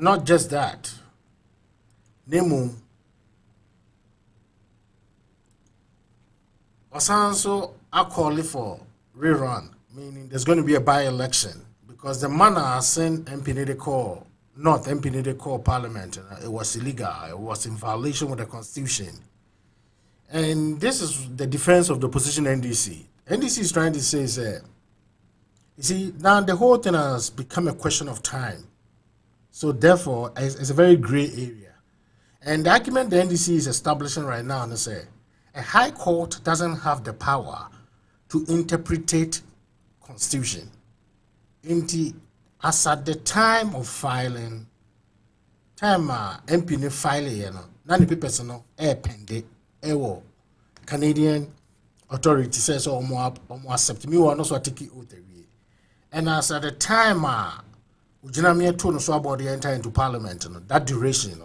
Not just that. Nemu. Also, I call it for rerun, meaning there's going to be a by-election because the man has sent MP Nede call, not MP Nede call Parliament. It was illegal. It was in violation with the Constitution. And this is the defense of the opposition NDC. NDC is trying to say, you see, now the whole thing has become a question of time. So therefore, it's a very gray area. And the argument the NDC is establishing right now is a high court doesn't have the power to interpret constitution. As at the time of filing, MP ne file none papers no pende Canadian authority says almost accept me or no so take it out. And as at the time Ujinamia told so about the enter into parliament that duration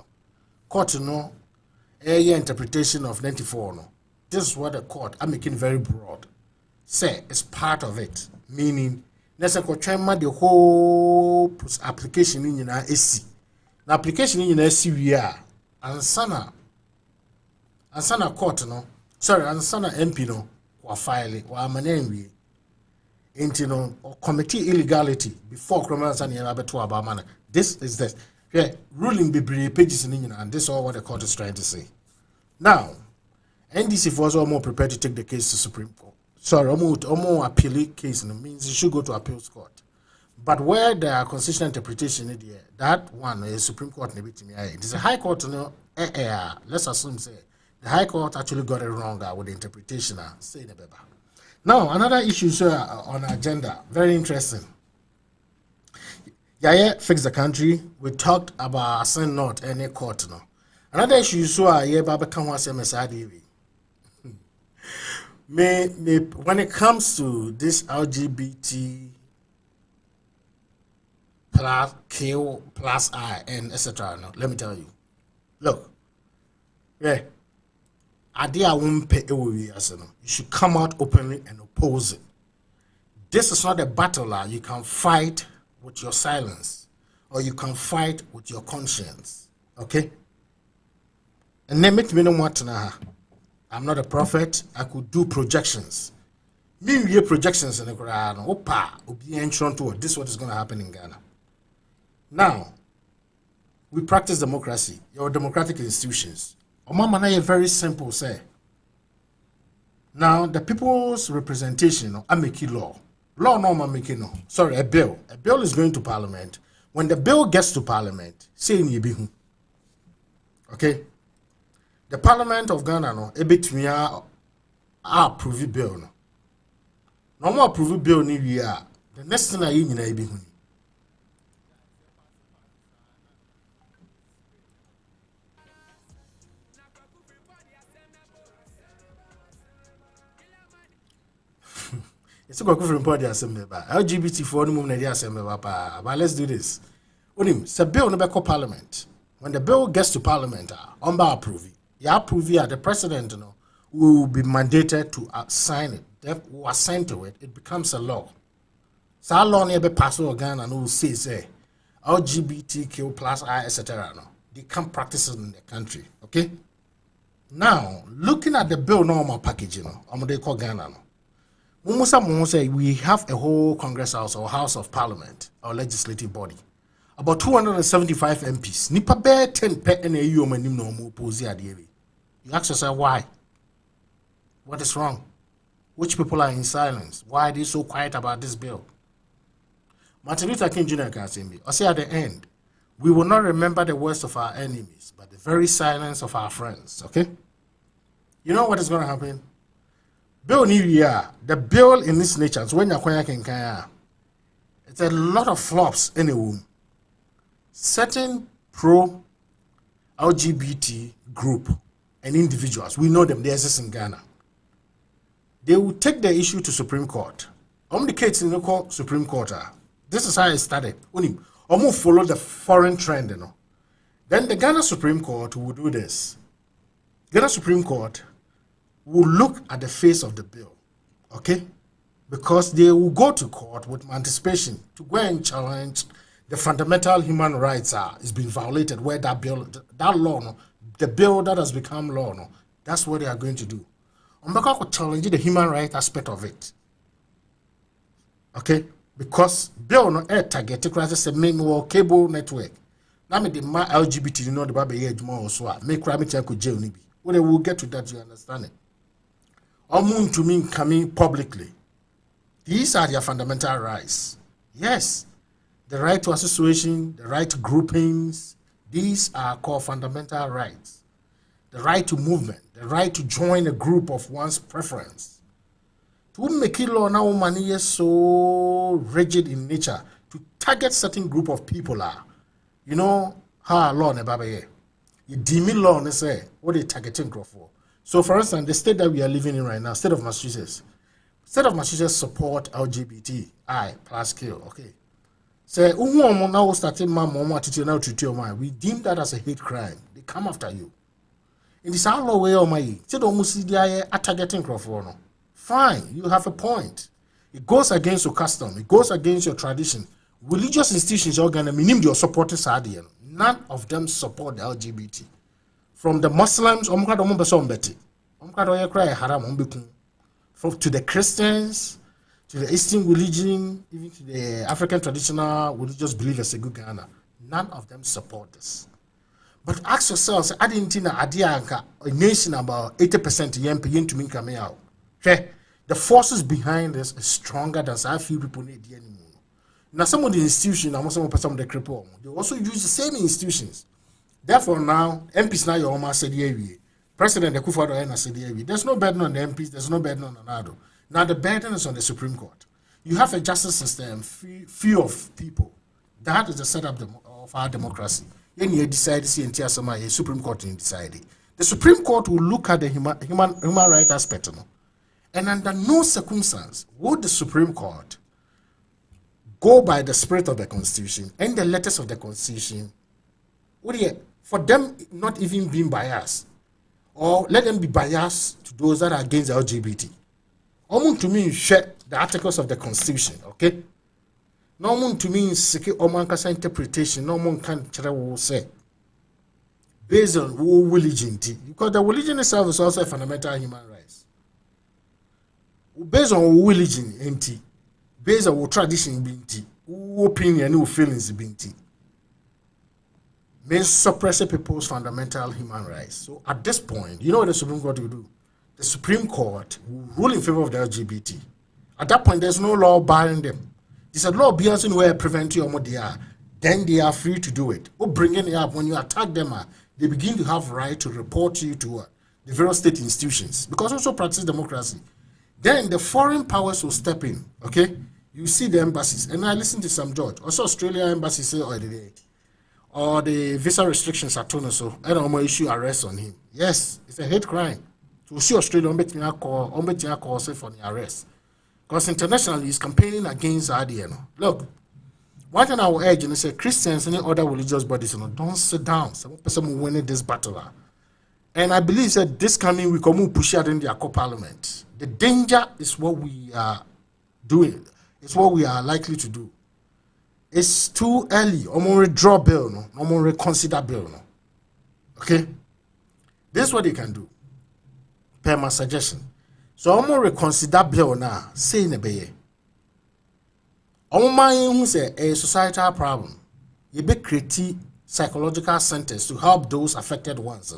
court interpretation of 94 This is what the court are making very broad. Say it's part of it, meaning necessarily the whole application in AC. The application in AC we are and sana court and sana MP or file or manenwe or committee illegality before criminals and about this is this ruling be pages in and this is all what the court is trying to say. Now NDC was more prepared to take the case to Supreme Court. Sorry, more appeal case means it should go to appeals court. But where there are constitutional interpretation, that one is Supreme Court. It is a high court. Let's assume say the high court actually got it wrong with the interpretation. Say the paper. Now another issue on the agenda, very interesting. Yaya fix the country. We talked about Senate not any court now. Another issue Baba can was MSIDV. When it comes to this LGBT plus K plus I and etc. Let me tell you. Look, idea won't pay you should come out openly and oppose it. This is not a battle you can fight with your silence or you can fight with your conscience. Okay? And then make me no want to I'm not a prophet. I could do projections. Me projections in the Quran. Opa, obi enchant to this is what is going to happen in Ghana. Now, we practice democracy. Your democratic institutions. Omama very simple say. Now the people's representation I make law. Law no making no. Sorry, a bill. A bill is going to Parliament. When the bill gets to Parliament, say in Yebihu. Okay. The Parliament of Ghana between approve bill no more approve bill ni we are the next thing I nyina be hu it's go from body assembly ba LGBT for no mum na dey assembly ba but let's do this onim say bill no be call Parliament. When the bill gets to Parliament on approve the president will be mandated to sign it. Who assign to it, it becomes a law. So how long be passed over Ghana and will say LGBTQ plus I etc. They can't practice it in the country. Okay. Now looking at the bill normal package, they call Ghana. We have a whole Congress House or House of Parliament or legislative body. About 275 MPs. Nipa bear 10 pe NAU manim no mo pose adiewe. You ask yourself why? What is wrong? Which people are in silence? Why are they so quiet about this bill? Martin Luther King Jr. can say me. I say at the end, we will not remember the words of our enemies, but the very silence of our friends. Okay? You know what is going to happen? Bill New Year, the bill in this nature, so when you're it's a lot of flops in a womb. Certain pro-LGBT group and individuals, we know them, they exist in Ghana. They will take the issue to Supreme Court. The case in the Supreme Court. This is how it started. Almost follow the foreign trend, Then the Ghana Supreme Court will do this. Ghana Supreme Court will look at the face of the bill, okay? Because they will go to court with anticipation to go and challenge the fundamental human rights is being violated, where that bill, that law, no, the bill that has become law, no, that's what they are going to do. I'm not going to challenge the human rights aspect of it. Okay? Because bill no air target to say me cable network. Now me the LGBT know the baby age more so make crime check jail ni bi. When we will get to that, you understand it. Omun to me coming publicly. These are their fundamental rights. Yes. The right to association, the right to groupings, these are called fundamental rights. The right to movement, the right to join a group of one's preference. To make it law now, money is so rigid in nature to target certain group of people are. You know how law never be. You deem law and say what they targeting for. So, for instance, the state that we are living in right now, state of Massachusetts support LGBTI plus kill. Okay. Say, now starting my attitude now to your mind. We deem that as a hate crime. They come after you. In this outlaw way, oh my, say don't see the targeting for no. Fine, you have a point. It goes against your custom. It goes against your tradition. Religious institutions organ minimum your supporters Sadian. None of them support the LGBT. From the Muslims, to the Christians, to the Eastern religion, even to the African traditional religious believers, none of them support this. But ask yourselves, I didn't know a nation about 80% YMP to me coming out. Okay? The forces behind this is stronger than I feel people need anymore. Now, some of the institutions, some of the cripple, they also use the same institutions. Therefore, now, MPs now, your almost said, President Akufo-Addo said, there's no burden on the MPs, there's no burden on Anado. Now, the burden is on the Supreme Court. You have a justice system, few of people. That is the setup of our democracy. Then you decide to see a Supreme Court decide. The Supreme Court will look at the human rights aspect. And under no circumstance would the Supreme Court go by the spirit of the Constitution and the letters of the Constitution, for them not even being biased, or let them be biased to those that are against the LGBT. Omun to me share the articles of the Constitution, okay? No one to me secure Omankasa interpretation, no one can say based on religion, because the religion itself is also a fundamental human rights. Based on religion, based on tradition, opinion, feelings, may suppress people's fundamental human rights. So at this point, you know what the Supreme Court will do? The Supreme Court will rule in favor of the LGBT. At that point, there's no law barring them. There's a law beyond where prevent you or they are. Then they are free to do it. Or bringing it up when you attack them, they begin to have right to report you to the various state institutions, because also practice democracy. Then the foreign powers will step in. Okay, you see the embassies, and I listen to some judge. Also, Australia embassy say, or the visa restrictions are torn, so I don't issue arrest on him. Yes, it's a hate crime. To see Australia call say for the arrest, because internationally he's campaigning against IDN. Look, one thing I will urge and say Christians and other religious bodies, don't sit down. Some person will win this battle. And I believe that this coming week, we push out in the parliament. The danger is what we are doing. It's what we are likely to do. It's too early. I'm going to withdraw bill. No? I'm going to reconsider bill. No? Okay? This is what they can do. Per my suggestion. So I'm going to reconsider bill now. Say in a bay. I'm going to say a societal problem. You be creating psychological centers to help those affected ones.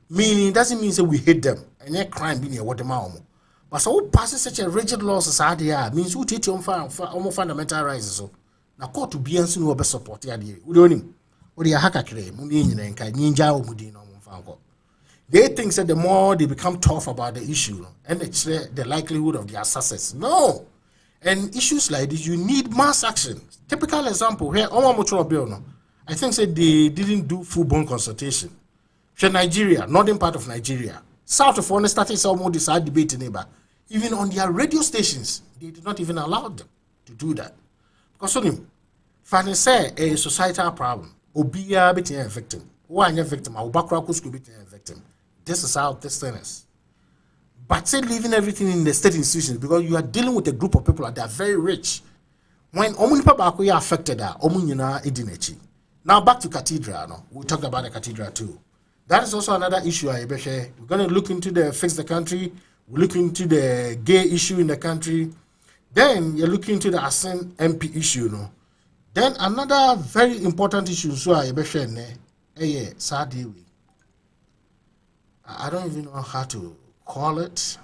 Meaning it doesn't mean that we hate them and their crime being a water. But so passing such a rigid law society means we teach them fundamental rights. So now court to be answering who be support the idea. We don't know. What the hacker claim, ninja or mudino. They think that the more they become tough about the issue and the likelihood of their success. No. And issues like this, you need mass action. Typical example here, I think that they didn't do full-blown consultation. Nigeria, northern part of Nigeria, south of one started some more decide debate neighbor. Even on their radio stations, they did not even allow them to do that. Because if they say a societal problem, Obia be a victim. Why a victim? Obakra could be a victim. This is how this thing is. But say leaving everything in the state institutions, because you are dealing with a group of people that are very rich. when omunipa baako ya affected omunyina edinechi. Now back to cathedral. No, we talked about the cathedral too. That is also another issue. We're going to look into the fix the country. We look into the gay issue in the country. Then you're looking into the Asen MP issue. No, then another very important issue. So I don't even know how to call it.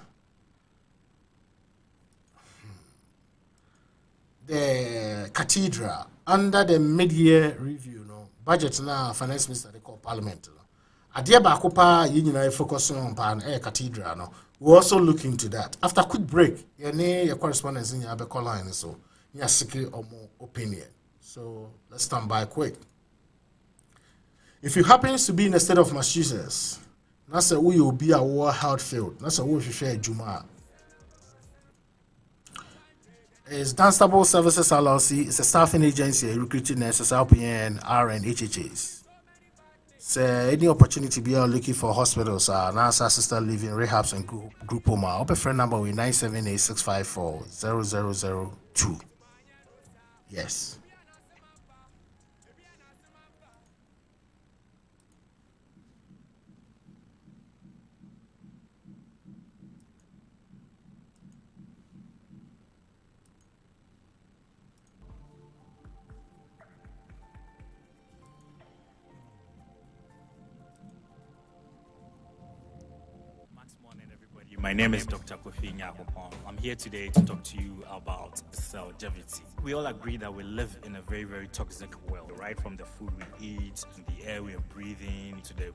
The cathedral under the mid-year review, budget now finance minister they call parliament. Adia bakopa yinina focusing on pan cathedral. No, we also look into that. After a quick break, your correspondence in your call line so your secret or more opinion. So let's stand by quick. If you happen to be in the state of Massachusetts, that's a we will be a war health field. That's a we should share Juma. It's Danstable Services LLC. It's a staffing agency recruiting nurses, LPN, RN, HHAs. So any opportunity be looking for hospitals, nurse assistant living, rehabs, and group home. I'll be friend number with 978-654-0002. Yes. My name is Dr. Emmanuel Acheampong. I'm here today to talk to you about longevity. We all agree that we live in a very, very toxic world, right from the food we eat, to the air we are breathing, to the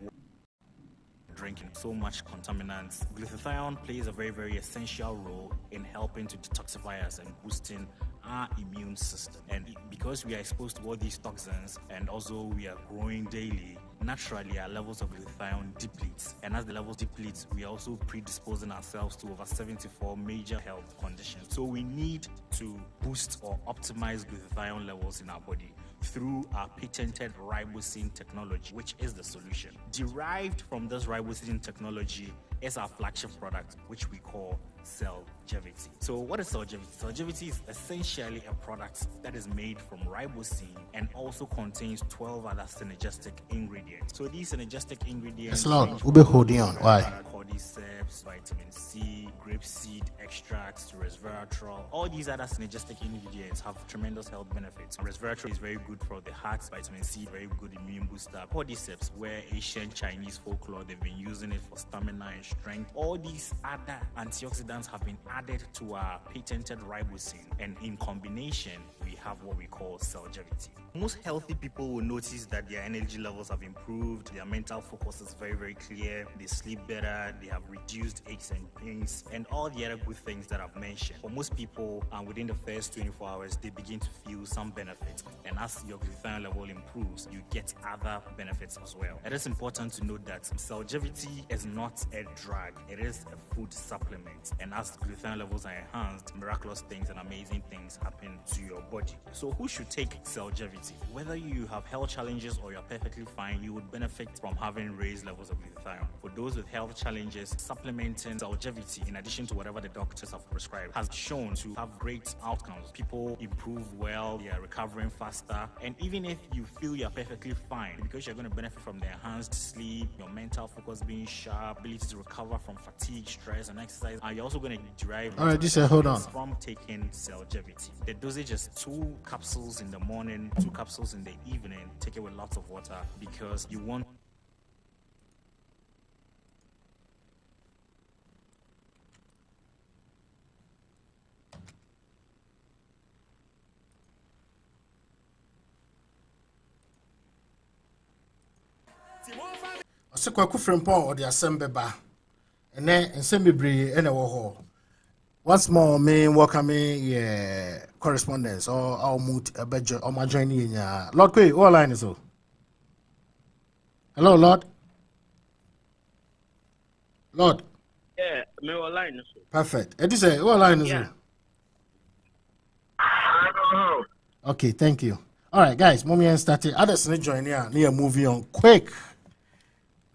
drinking so much contaminants. Glutathione plays a very, very essential role in helping to detoxify us and boosting our immune system. And because we are exposed to all these toxins and also we are growing daily, naturally our levels of glutathione depletes. And as the levels deplete, we are also predisposing ourselves to over 74 major health conditions. So we need to boost or optimize glutathione levels in our body through our patented ribosine technology, which is the solution. Derived from this ribosine technology is our flagship product, which we call Cellgevity. So what is Cellgevity? Cellgevity is essentially a product that is made from ribosine and also contains 12 other synergistic ingredients. So these synergistic ingredients... Yes, Lord. We'll be holding on. Why? Cordyceps, vitamin C, grapeseed extracts, resveratrol. All these other synergistic ingredients have tremendous health benefits. Resveratrol is very good for the heart. Vitamin C, very good immune booster. Cordyceps, where ancient Chinese folklore, they've been using it for stamina and strength. All these other antioxidants have been added to our patented ribosine, and in combination, we have what we call Cellgevity. Most healthy people will notice that their energy levels have improved, their mental focus is very, very clear, they sleep better, they have reduced aches and pains, and all the other good things that I've mentioned. For most people, within the first 24 hours, they begin to feel some benefits, and as your glutathione level improves, you get other benefits as well. It is important to note that Cellgevity is not a drug, it is a food supplement, and as glutathione levels are enhanced, miraculous things and amazing things happen to your body. So who should take Cellgevity? Whether you have health challenges or you're perfectly fine, you would benefit from having raised levels of glutathione. For those with health challenges, supplementing Cellgevity, in addition to whatever the doctors have prescribed, has shown to have great outcomes. People improve well, they are recovering faster, and even if you feel you're perfectly fine, because you're going to benefit from the enhanced sleep, your mental focus being sharp, ability to recover from fatigue, stress, and exercise, and you're also going to derive hold on. from taking Cellgevity. The dosage is 2 capsules in the morning, 2 capsules in the evening. Take it with lots of water because you want ɔsɛ kwaku frempɔn ɔde asɛm bɛba ɛnɛ nsɛm bebree ɛna ɛwɔ hɔ. Once more, me welcoming correspondence or our mood on my journey. Lord Quay, what line is so? Hello, Lord. Lord. Yeah, me line is so. Perfect. It is what line is so? Okay, thank you. All right, guys, mommy and started. Others need join here. Near movie on quick.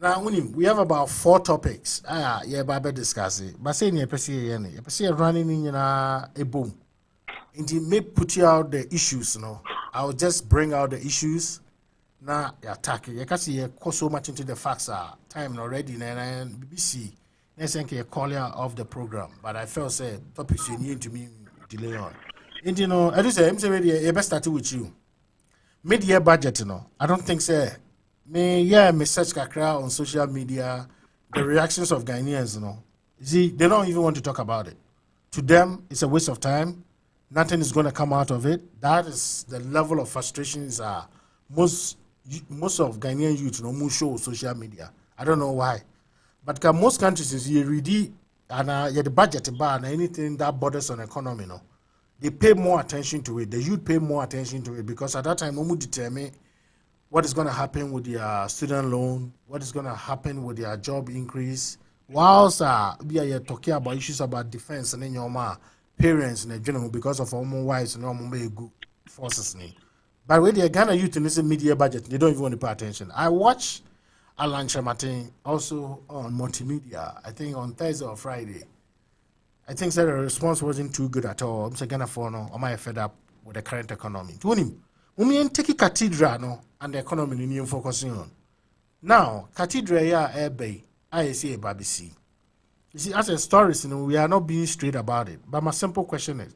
Now, we have about 4 topics. Yeah, Baba discuss it. But saying you see running in a boom. Indeed, may put you out the issues, I'll just bring out the issues. Now you attack it. You can see you go so much into the facts. Time already, and BBC. Next thing you call you off the program, but I felt say topics you need to me delay on. And I just say I'm saying I best start with you. Mid-year budget, I don't think say me search kakra on social media. The reactions of Ghanaians, see, they don't even want to talk about it. To them, it's a waste of time. Nothing is going to come out of it. That is the level of frustrations most of Ghanaian youth no show social media. I don't know why, but most countries is you ready and the budget bar and anything that borders on economy, they pay more attention to it. The youth pay more attention to it because at that time we determine what is going to happen with their student loan, what is going to happen with their job increase. Whilst we are talking about issues about defense and then your parents and general because of our wives and our good forces. But with the Ghana youth in this media budget, they don't even want to pay attention. I watched Alan Chamatin also on multimedia, I think on Thursday or Friday. I think that the response wasn't too good at all. I'm saying Ghana for no, am I fed up with the current economy? To him, we take cathedral and the economy in focusing on. Now, cathedral air bay, I say BBC. You see, as a stories, we are not being straight about it. But my simple question is,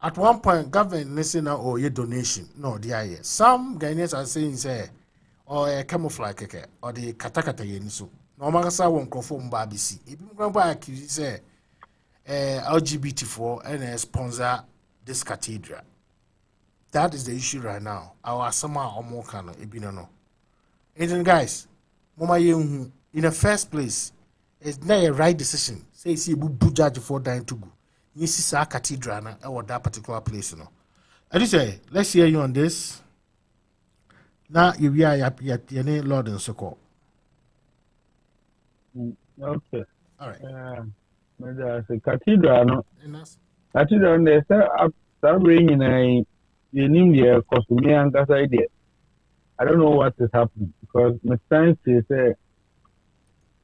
at one point, government listen now or your donation. No, the idea. Some Ghanaians are saying say, or a camouflage or the katakata yeniso. No matter how one conform BBC. If you go back, you say LGBT4 and sponsor this cathedral. That is the issue right now. Our summer or more kind of no. And then guys, Mama in the first place, it's not a right decision. Say see you judge for dying to go. You see cathedral or that particular place, I just say, let's hear you on this. Now you are your name, Lord and so Okay. All right. There's a cathedral. Cathedral, they start bringing a India Costumian idea. I don't know what is happening because my science is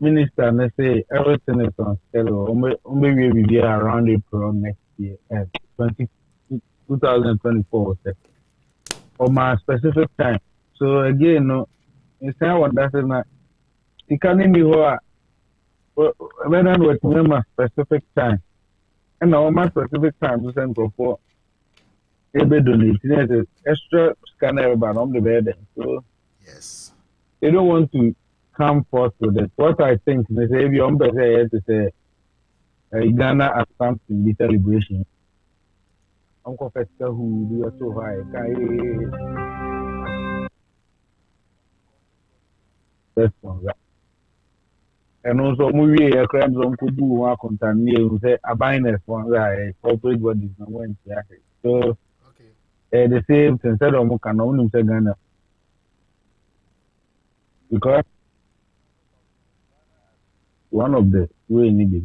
minister and they say everything is on schedule. Maybe we'll be around April next year, 2024 or my specific time. So again, it's not what that's not. You can't even be when I'm with my specific time. And now my specific time to send for every donation extra scanner about on the bed. So yes, they don't want to come forth with it. What I think they say if you're to say Ghana as something with celebration. Uncle Fester who do it so high. That's on that. And also movie a crime zone could do one contaminate who say a binary one that corporate bodies no one. So the same instead of can only say Ghana. Because one of the way need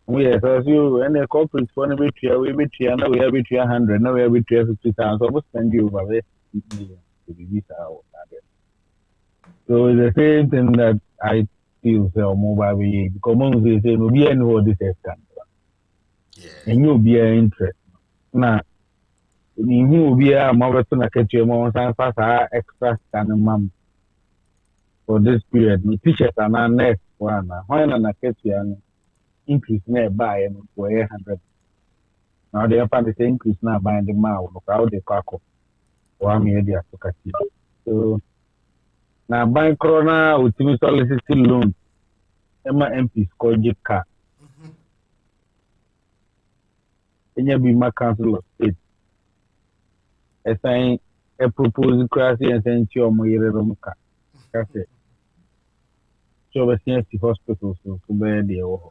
we as you and the corporate for we betray now we have betray 100 now we have betray 50,000 almost spend you over there million to be visa or target. So it's the same thing that I feel so mobile way because most say no be any what this is and you'll be an interest now you will be a mother to get your mom and pass extra scan mom for this period. My teachers are not next one. When I get you increase nearby and for 100. Now they have the same increase now by the mouth of how they pack up or media to catch it. So now buying Corona with me soliciting loan. Emma MPs called Jika. And you be my council of state. Assign a proposed crazy and send you my Romuka. That's it. So the CNC hospital to bear the or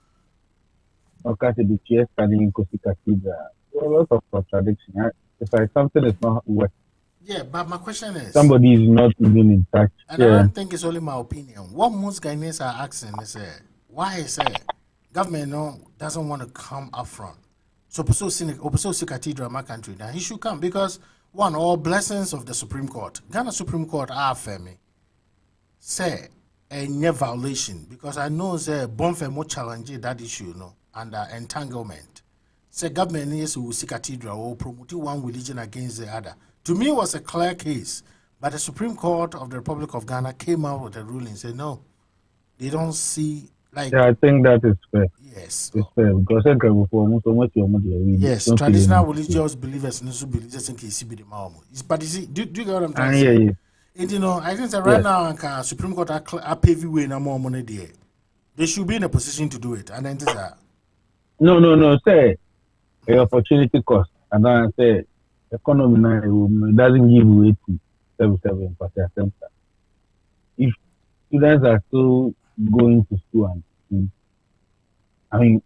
the chair studying in Kosika. A lot of contradiction. It's like something is not working. Yeah, but my question is somebody is not even in touch. And I don't think it's only my opinion. What most Ghanaians are asking is why is government doesn't want to come up front. So Oposo Cathedral, my country, now he should come because one, all blessings of the Supreme Court. Ghana Supreme Court are me. Say a near violation because I know Bonfe more challenge that issue, and entanglement. say government is who see cathedral or promote one religion against the other. To me, it was a clear case, but the Supreme Court of the Republic of Ghana came out with a ruling say no, they don't see like. Yeah, I think that is fair. Yes. It's fair because I can before most of what you're Yes, traditional religious believers and also religious in case be the mom. But you see, do you get what I'm trying to say? Yeah. And you know, I think that right now, Supreme Court are paving way no more money there. They should be in a position to do it. And then this No. Say a opportunity cost, and then I say economy now doesn't give way to 77%. If students are still going to school and I mean,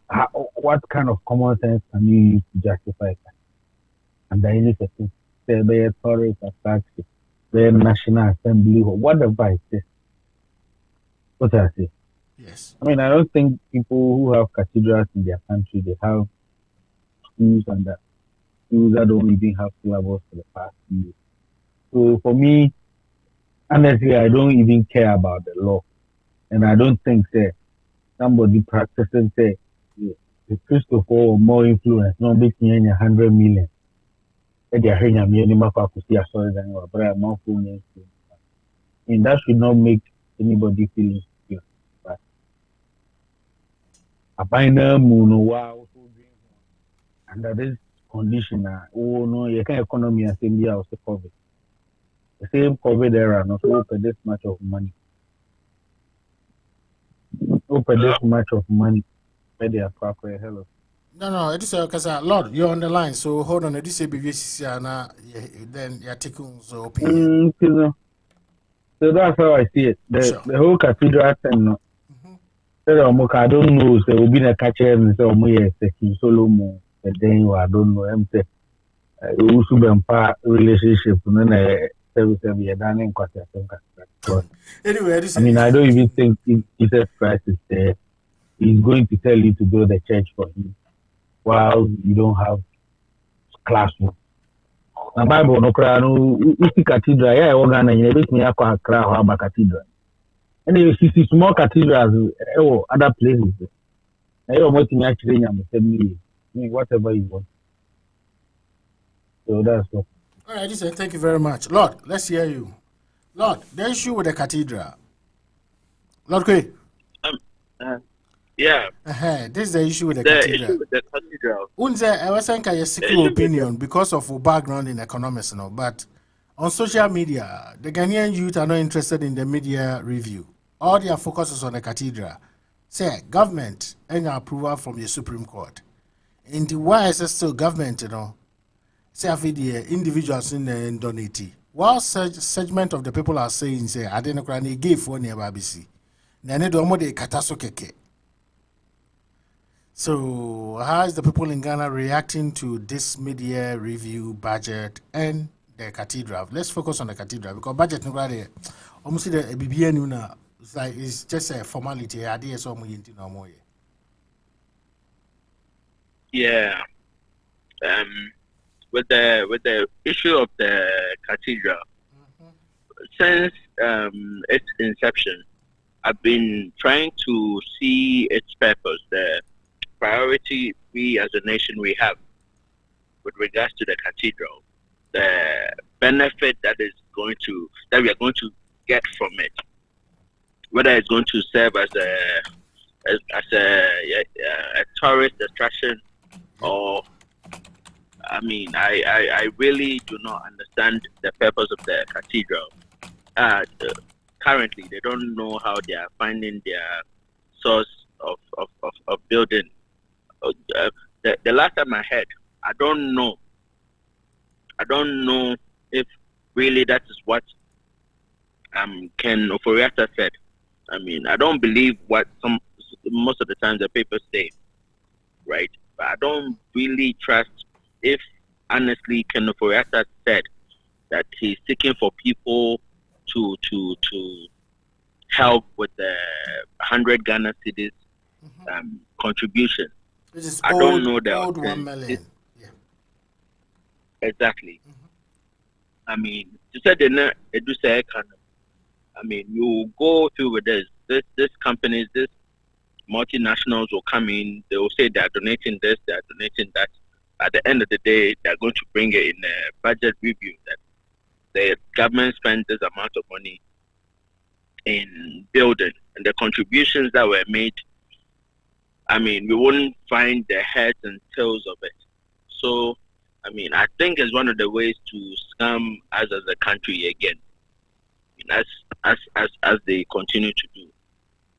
what kind of common sense can you use to justify that? And there is a thing, say, the tourist attraction, the National Assembly, or whatever it is. What I say? yes. I mean, I don't think people who have cathedrals in their country, they have schools and that schools that don't even have syllabus for the past years. So for me, honestly, I don't even care about the law. And I don't think that somebody practicing say the Christopher or more influence, not between 100 million. And they're hearing me anymore for to sorry than you, but I'm not full name. And that should not make anybody feel insecure. But I find a moon wow under this condition. Oh no, you can't economy and same year of the COVID. The same COVID era, not open this much of money. Open this much of money. Hello. No, it is because Lord, you're on the line, so hold on. It is a BVC, then you're taking the opinion. So that's how I see it. The whole cathedral thing, I don't know, so will be a catcher and so Solomon, and then I don't know, I'm saying, relationship, and then I service done in quarter. Anyway, I mean, I don't even think Jesus Christ is there. He's going to tell you to build a church for him while you don't have classroom. The Bible no cry no cathedral. Yeah, Ghana you bet me akwa cry about cathedral. And you see small cathedrals other places. I don't want to actually whatever you want. So that's what. All right, listen, thank you very much. Lord, let's hear you. Lord, the issue with the cathedral. Lord Kwe. Yeah. This is the issue with the cathedral. Issue with the cathedral. I was saying your secret opinion because of your background in economics, but on social media, the Ghanaian youth are not interested in the media review. All their focus is on the cathedral. Say, government and approval from the Supreme Court. In the why is it still government, say, the individuals in the donate. While segment of the people are saying, say, I didn't cry, they gave for near BBC. Nane do mo de kataso keke. So, how is the people in Ghana reacting to this media review budget and the cathedral? Let's focus on the cathedral because budget no grade. Almost the BBN it's like it's just a formality. Idea so mo yinti no mo. Yeah. With the issue of the cathedral, since its inception, I've been trying to see its purpose, the priority we as a nation we have with regards to the cathedral, the benefit that we are going to get from it, whether it's going to serve as a tourist attraction or I mean, I really do not understand the purpose of the cathedral. Currently, they don't know how they are finding their source of building. The last time I heard, I don't know if really that is what Ken Oforiatta said. I mean, I don't believe what most of the time the papers say, right? But I don't really trust if honestly Ken Oforiatta said that he's seeking for people to help with the 100 Ghana cedis contribution. This is I don't know that. Old 1 million. Yeah. Exactly. I mean, you said I mean, you go through with this companies, this multinationals will come in, they will say they are donating this, they are donating that. at the end of the day, they're going to bring it in a budget review that the government spent this amount of money in building, and the contributions that were made, I mean, we wouldn't find the heads and tails of it. So, I mean, I think it's one of the ways to scam us as a country again, as they continue to do.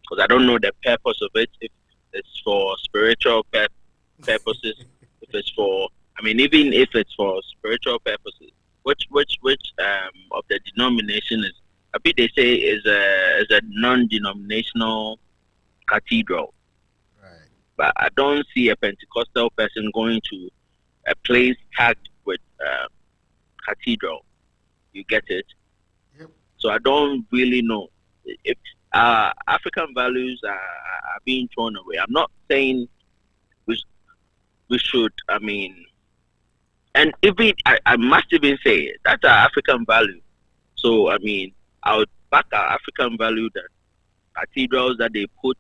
Because I don't know the purpose of it, if it's for spiritual purposes, if it's for, I mean, even if it's for spiritual purposes, which of the denomination is, I think they say is a non-denominational cathedral. Right. But I don't see a Pentecostal person going to a place tagged with cathedral. You get it? Yep. So I don't really know if African values are being thrown away. I'm not saying we should, I mean, and even I must even say that's our African value. So I mean, I would back our African value that cathedrals that they put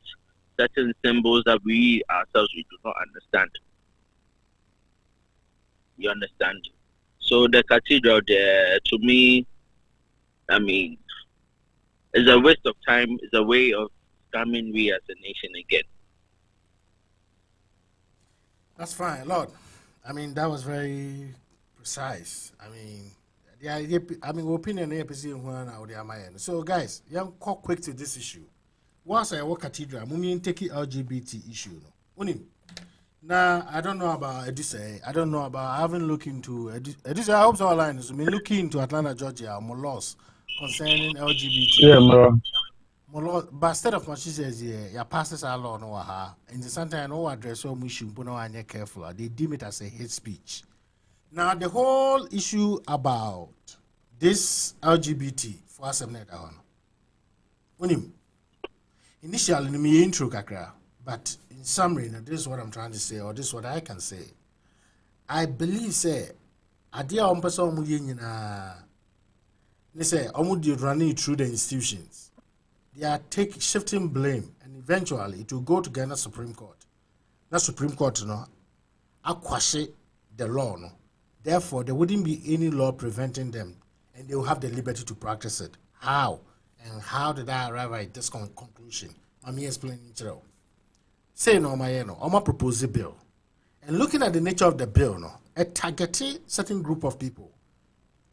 certain symbols that we ourselves we do not understand. You understand? So the cathedral there, to me, I mean, is a waste of time. It's a way of scamming we as a nation again. That's fine, Lord. I mean, that was very precise. I mean, the idea, I mean, opinion so, guys, young quick to this issue. Once I work cathedral, I take it LGBT issue. No? Now, I don't know about Edise. I don't know about, I haven't looked into Edise. I hope so online. So, me looking into Atlanta, Georgia, more laws concerning LGBT. Yeah, bro. But instead of what she says, your pastors are law no ha. And the sometimes no address so much you no are careful. They deem it as a hate speech. Now the whole issue about this LGBT for us initially in my intro kakra, but in summary, this is what I'm trying to say, or this is what I can say. I believe say idea on person they say running through the institutions. They are shifting blame, and eventually it will go to Ghana Supreme Court. That Supreme Court, aquash the law, no. Therefore, there wouldn't be any law preventing them, and they will have the liberty to practice it. How? And how did I arrive at this conclusion? Let me explain it. Say no, my propose a bill, and looking at the nature of the bill, it targeted certain group of people,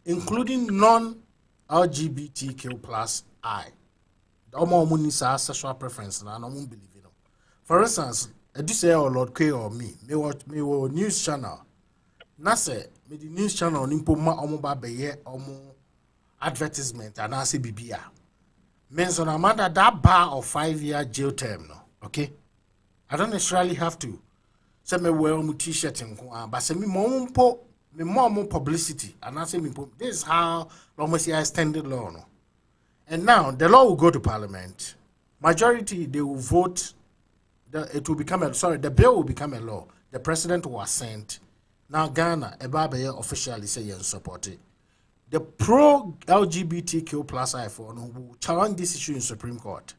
including non-LGBTQ plus I. The sexual preference and I don't believe it. For instance, I do say Lord K or me news channel. Na say me the news channel nimpo ma omo ba beye omo advertisement and I say bibia. Means on Amanda that bar of 5-year jail term no. Okay? I don't necessarily have to say me wear omo t-shirt but say me more publicity and I say me this is how almost I extended law no. And now the law will go to Parliament. Majority they will vote. The bill will become a law. The president will assent. Now Ghana, Ebabe officially say you support it. The pro LGBTQ plus I4 will challenge this issue in Supreme Court.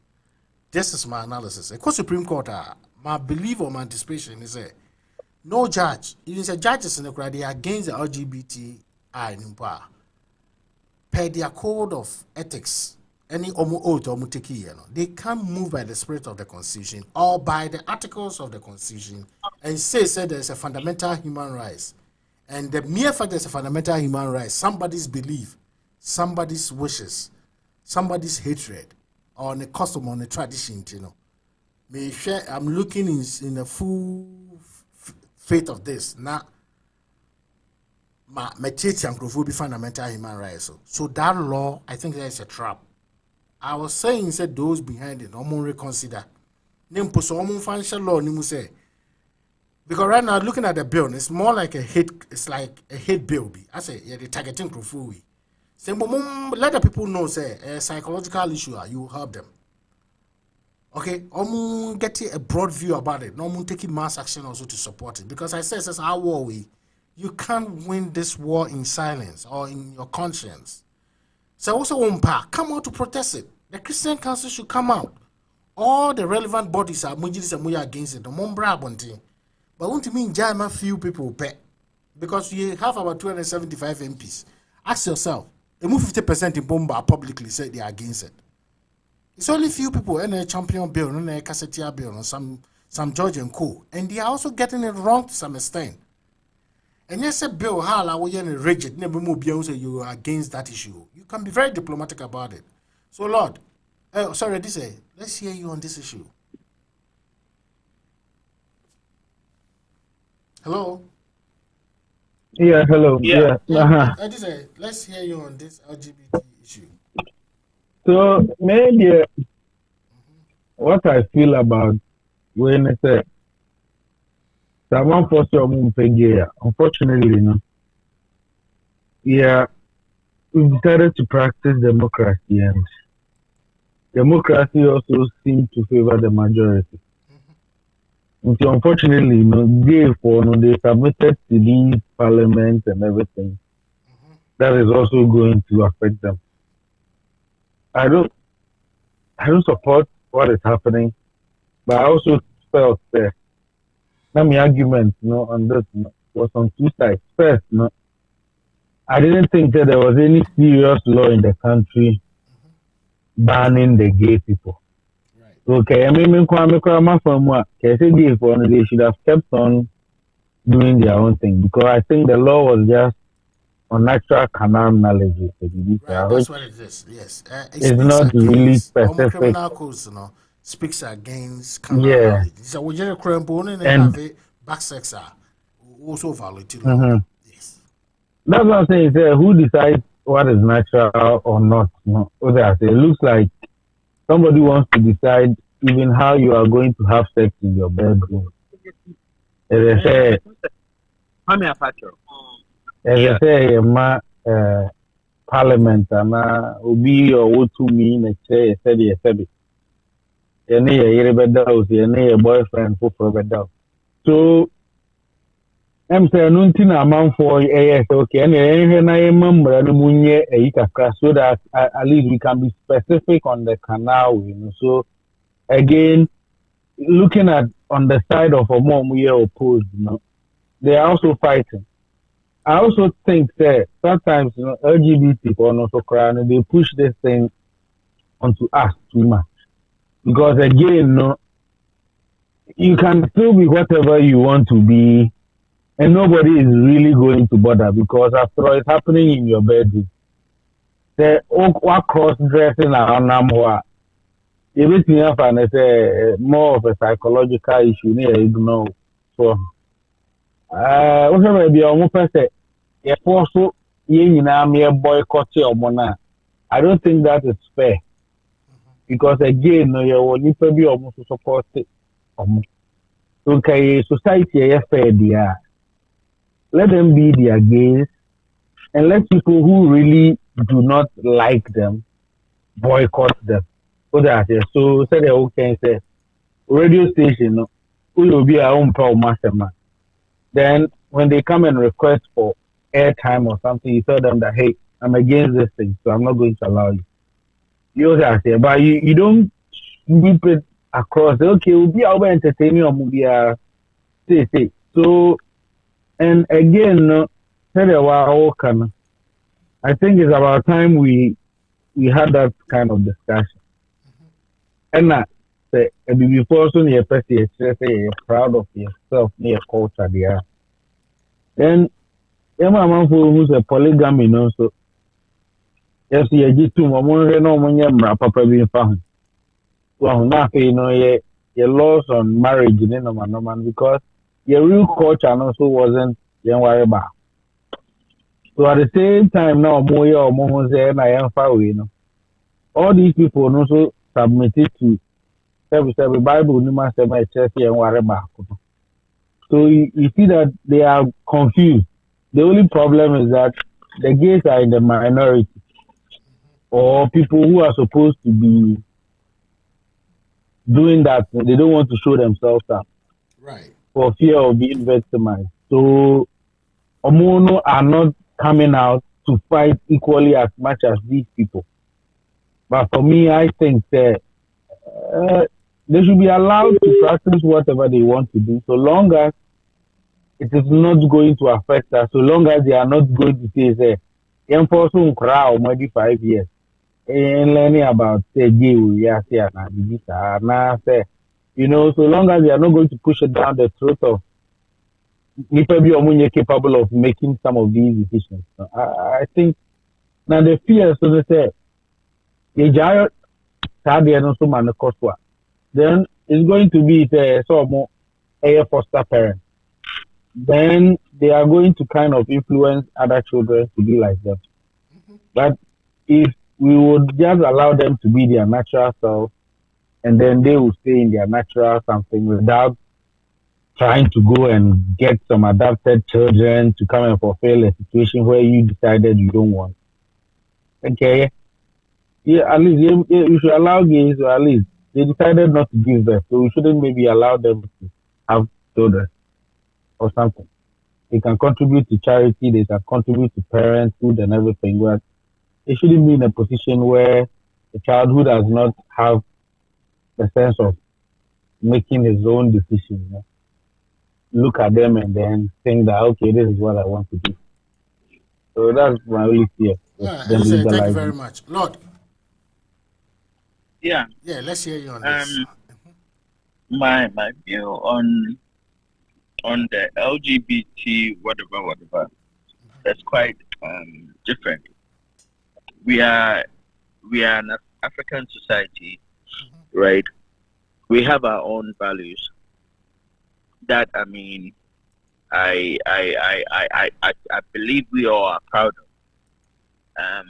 This is my analysis. Because Supreme Court, my belief or my anticipation is no judge. Even the judges in the crowd they are against the LGBTI in power. Per their code of ethics. Any oath or they can't move by the spirit of the Constitution or by the articles of the Constitution and say there's a fundamental human rights. And the mere fact there's a fundamental human rights, somebody's belief, somebody's wishes, somebody's hatred, or on a custom, on a tradition, I'm looking in the full faith of this. Now, my will be fundamental human rights. So that law, I think that is a trap. I was saying said those behind it, no more reconsider. Financial law, because right now looking at the bill, it's more like a hate. It's like a hate bill. I say the targeting Krofui. Say, let the people know say a psychological issue. You help them. Okay, get a broad view about it. No taking mass action also to support it because I say it's our war. You can't win this war in silence or in your conscience. So also come out to protest it. The Christian Council should come out. All the relevant bodies are against it. The Mombra Bonti. But won't mean Jama few people pay. because you have about 275 MPs. Ask yourself, they move 50% in Bomba publicly said they are against it. It's only few people in a champion bill, in a Cassetia bill, and some George and Co. And they are also getting it wrong to some extent. And yes, a bill, how we are rigid, never move so you are against that issue. You can be very diplomatic about it. So, Lord, let's hear you on this issue. Hello? Yeah, hello. Yeah. Let's hear you on this LGBT issue. So maybe what I feel about when I say someone for some unfortunately, yeah, we decided to practice democracy, and democracy also seems to favor the majority. And so unfortunately, they submitted to these parliaments and everything. That is also going to affect them. I don't support what is happening, but I also felt that my argument, on this was on two sides. First, I didn't think that there was any serious law in the country banning the gay people. Okay, I mean, they should have kept on doing their own thing, because I think the law was just on natural canal knowledge. Right, that's what it is. Yes, it's not really specific. Criminal codes, speaks against canal knowledge. So we just and back sex are also violated. Yes, that's what I'm saying. Who decides what is natural or not? It looks like somebody wants to decide even how you are going to have sex in your bedroom. As I say, parliament and obi or what to mean a say a boyfriend for better. So I'm saying nothing amount for okay, and I remember so that at least we can be specific on the canal, So again, looking at on the side of a mom we are opposed, they are also fighting. I also think that sometimes LGBT people also cry, they push this thing onto us too much. Because again, you can still be whatever you want to be, and nobody is really going to bother, because after all, it's happening in your bedroom. The cross dressing around everything else, and it's more of a psychological issue. Ignore. So, whatever be almost say, if also you boycott your money, I don't think that is fair. Because again, you need to be almost support it. Okay, society is fair, dear. Let them be their gays, and let people who really do not like them boycott them. So say the okay, say radio station, who will be our own proud masterman. Then when they come and request for airtime or something, you tell them that, hey, I'm against this thing, so I'm not going to allow you. You say, but you don't whip it across. Okay, we'll be our entertaining or movie. Say. So, and again, I think it's about time we had that kind of discussion. And before so you're proud of yourself, your culture there. Then Emma who's a polygamy, so yes, you get to no papa being found. Well, nothing, your laws on marriage in because your real culture also wasn't worry about. So at the same time now, more and I am far away. All these people also submitted to every Bible, and worry about. So you see that they are confused. The only problem is that the gays are in the minority, or people who are supposed to be doing that, they don't want to show themselves up. Right. For fear of being victimized. So Omono are not coming out to fight equally as much as these people. But for me, I think that they should be allowed to practice whatever they want to do, so long as it is not going to affect us so long as they are not going to say young person crowd maybe 5 years and learning about say gay yes yeah na say so long as they are not going to push it down the throat of people be capable of making some of these decisions. I think now the fear so they say the giant no so man cost then it's going to be so more a foster parent. Then they are going to kind of influence other children to be like them. But if we would just allow them to be their natural self and then they will stay in their natural something without trying to go and get some adopted children to come and fulfill a situation where you decided you don't want. Okay. Yeah, at least you should allow gays, or at least they decided not to give birth, so we shouldn't maybe allow them to have children or something. They can contribute to charity, they can contribute to parenthood and everything, but it shouldn't be in a position where a child who does not have the sense of making his own decision, look at them and then think that, okay, this is what I want to do. So that's my only fear. Thank you very much. Lord. Yeah. Yeah, let's hear you on this. My view on the LGBT whatever that's quite different. We are an African society, right? We have our own values that I believe we all are proud of.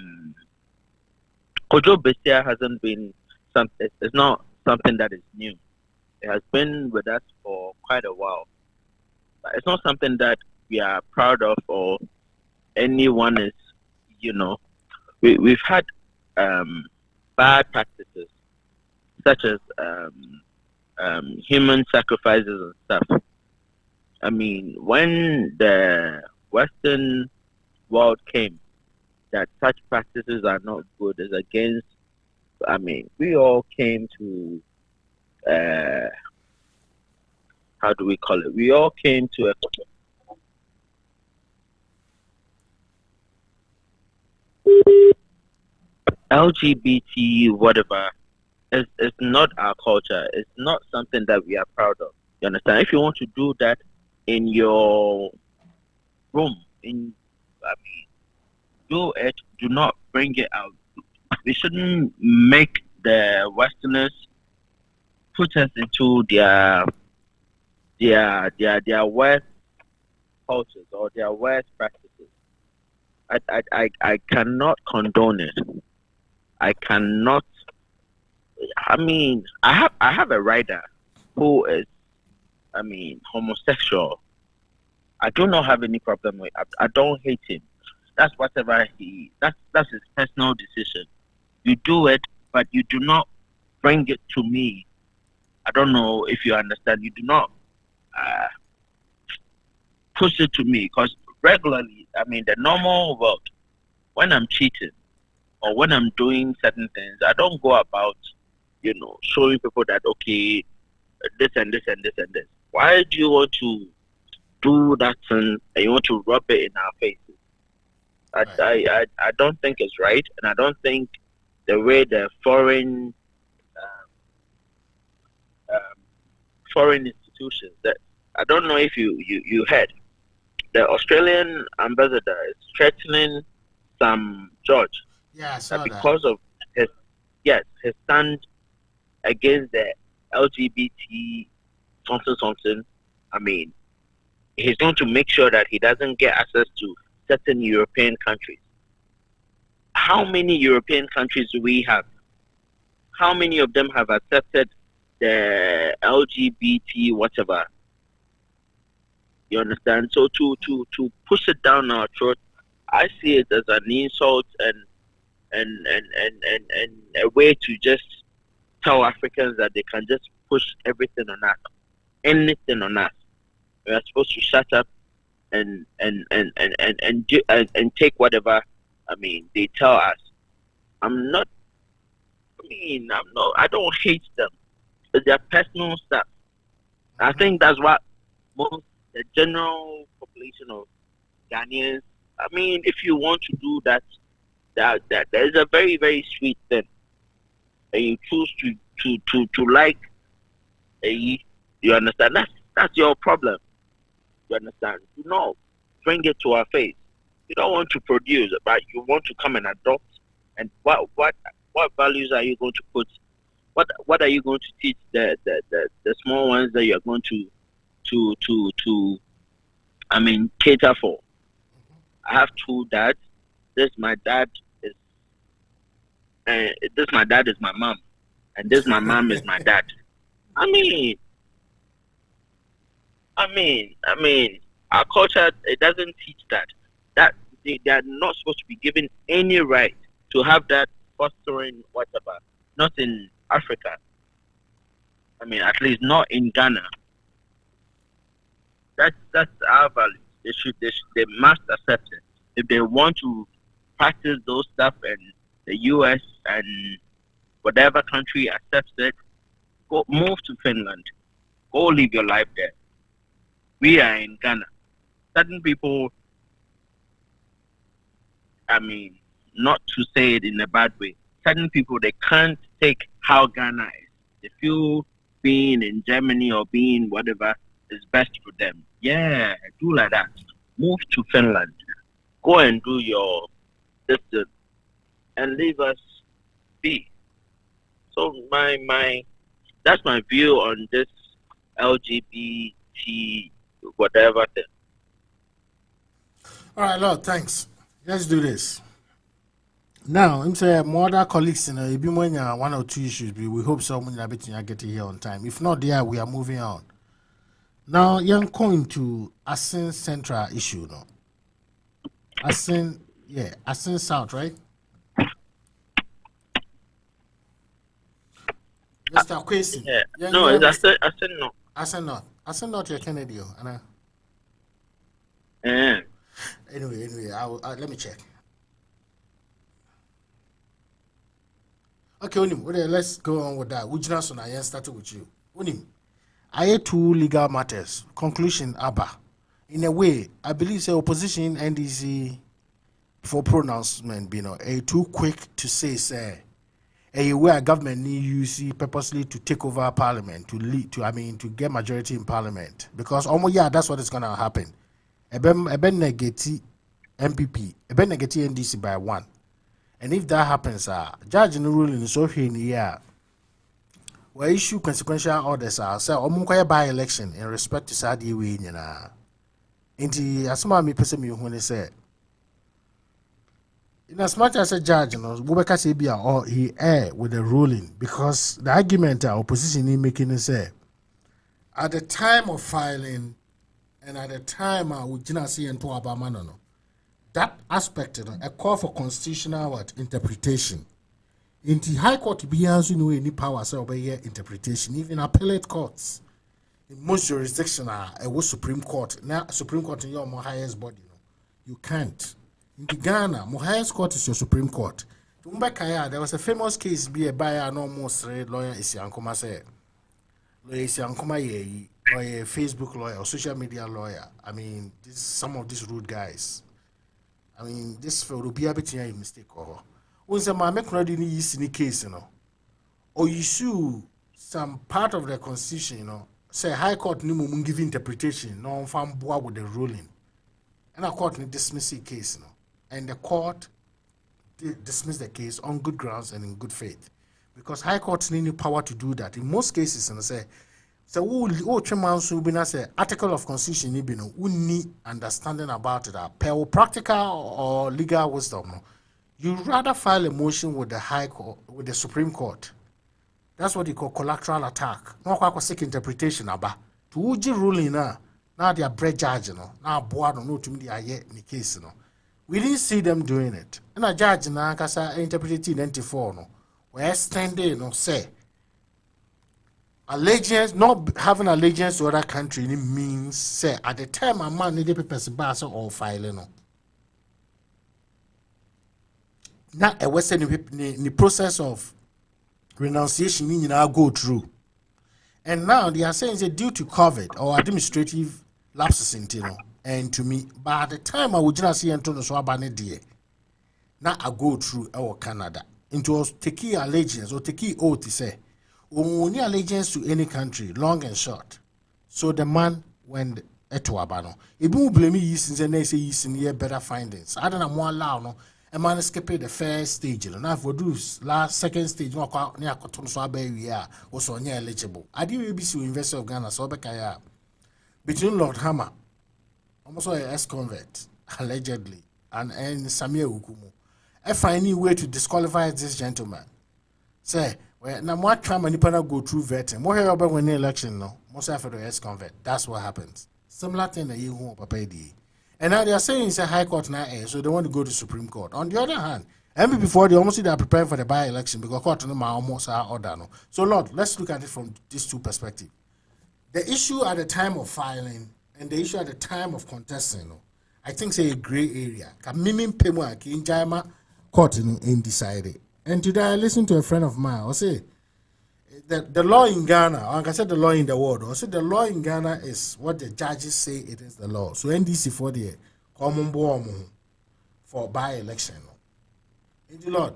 Kojo Bestia hasn't been it's not something that is new. It has been with us for quite a while. But it's not something that we are proud of or anyone is, we've had bad practices such as human sacrifices and stuff. When the Western world came, that such practices are not good, is against, we all came to, how do we call it? We all came to a LGBT whatever is not our culture. It's not something that we are proud of. You understand? If you want to do that in your room, do it. Do not bring it out. We shouldn't make the Westerners put us into their worst cultures or their worst practices. I cannot condone it. I cannot. I have a writer who is, homosexual. I do not have any problem with. I don't hate him. That's whatever that's his personal decision. You do it, but you do not bring it to me. I don't know if you understand. You do not push it to me, because regularly, the normal world, when I'm cheating or when I'm doing certain things, I don't go about, showing people that, okay, this and this and this and this. Why do you want to do that thing and you want to rub it in our faces? I don't think it's right, and I don't think the way the foreign institutions, that I don't know if you heard, the Australian ambassador is threatening some George that because of his stand against the LGBT something. He's going to make sure that he doesn't get access to certain European countries. How many European countries do we have? How many of them have accepted the LGBT whatever? You understand? So to push it down our throat, I see it as an insult and a way to just tell Africans that they can just push everything on us, anything on us. We are supposed to shut up and take whatever they tell us. I don't hate them. It's their personal stuff. I think that's what most the general population of Ghanaians. I mean, if you want to do that is a very, very sweet thing. And you choose to like, you understand? That's your problem. You understand? You know, bring it to our face. You don't want to produce, but you want to come and adopt. And what values are you going to put? What are you going to teach the small ones that you are going to cater for? I have two dads. This my dad is my mom, and this my mom is my dad. I mean, our culture, it doesn't teach that. That they are not supposed to be given any right to have that fostering whatever. Not in Africa. I mean, at least not in Ghana. That's our value. They must accept it. If they want to practice those stuff and the US and whatever country accepts it, go move to Finland. Go live your life there. We are in Ghana. Certain people, I mean, not to say it in a bad way, certain people, they can't take how Ghana is. They feel being in Germany or being whatever is best for them. Yeah, do like that. Move to Finland. Go and do your distance and leave us be. So that's my view on this LGBT whatever thing. All right, Lord, thanks. Let's do this. Now, I'm saying more other colleagues, if you want one or two issues, we hope someone will get here on time. If not, there we are moving on. Now, you're going to Asin Central issue, no? Asin South, right? Mr. Kwesi. Yeah. No, it's Asin North. Asin North. Asin North, you're Kennedy, Anna. Yeah. Anyway, let me check. Okay, Unim, let's go on with that. Ujina I started with you. Unim, I had two legal matters. Conclusion, Abba. In a way, I believe the opposition NDC for pronouncement, too quick to say, where government need UC purposely to take over parliament, to get majority in parliament. Because that's what is gonna happen. Eben negati MPP, eben negati NDC by 1. And if that happens, judge in the ruling is so in the year. We issue consequential orders, say omunkwaya by election in respect to Sadi way nyana. Inti asuma mi pese mi when they say. In as much as a judge, Bubeka Sebia or he err with the ruling because the argument opposition is making is say at the time of filing and at the time we didn't see into Abamano. That aspect, a call for constitutional interpretation. In the High Court, beyond any power, so obey interpretation. Even appellate courts, in most jurisdictions, a Supreme Court. Now, Supreme Court in your highest body, you can't. In the Ghana, my highest court is your Supreme Court. There was a famous case by a almost lawyer Isiankoma said, lawyer Isiankoma or a Facebook lawyer or social media lawyer. I mean, some of these rude guys. I mean, this will be a bit of a mistake. Once a man make ready in case, or you sue some part of the constitution, say High Court no more give interpretation, no farm boa with the ruling, and a court dismiss the case, and the court dismiss the case on good grounds and in good faith, because High Court need power to do that in most cases, and say. So we say article of constitution we need understanding about it. Per practical or legal wisdom, you rather file a motion with the High Court, with the Supreme Court. That's what you call collateral attack. No quite seek interpretation about to uji ruling now they are bread judge now board no to me in the case we didn't see them doing it. And a judge now kasa interpreting 94 we extended say. Allegiance, not having allegiance to other country, it means say at the time a man needed papers bass or filing. Now a Western in the process of renunciation meaning now go through. And now they are saying it's due to COVID or administrative lapses in Tino, and to me, by the time I would just see Antonio Swabane dear, now I go through our Canada into take allegiance or take oath to say, only allegiance to any country, long and short. So the man went to Abano. If you blame me, yeast and they say yeast in year better findings. I don't know more loud, no. A man escaped the first stage. And now for those last second stage, no near Cotton Swabe, we are also near eligible. I did be so University of Ghana, so Bekaya. Between Lord Hammer, almost a ex-convert, allegedly, and Samuel Ukumu. I find any way to disqualify this gentleman. Say, well, now what time any panel go through vetting? More here about when the election, no, most of the ex-convert. That's what happens. Similar thing that you won't pay. And now they are saying it's a high court now, so they want to go to Supreme Court. On the other hand, and before they almost they are preparing for the by-election because court no almost are order no. So Lord, let's look at it from these two perspectives. The issue at the time of filing and the issue at the time of contesting, no, I think say a gray area. Kamimi pemwa ki injama court in decided. And today I listened to a friend of mine. I say the law in Ghana, or like I said, the law in the world. I said the law in Ghana is what the judges say it is the law. So NDC for the common born for by-election. Lord,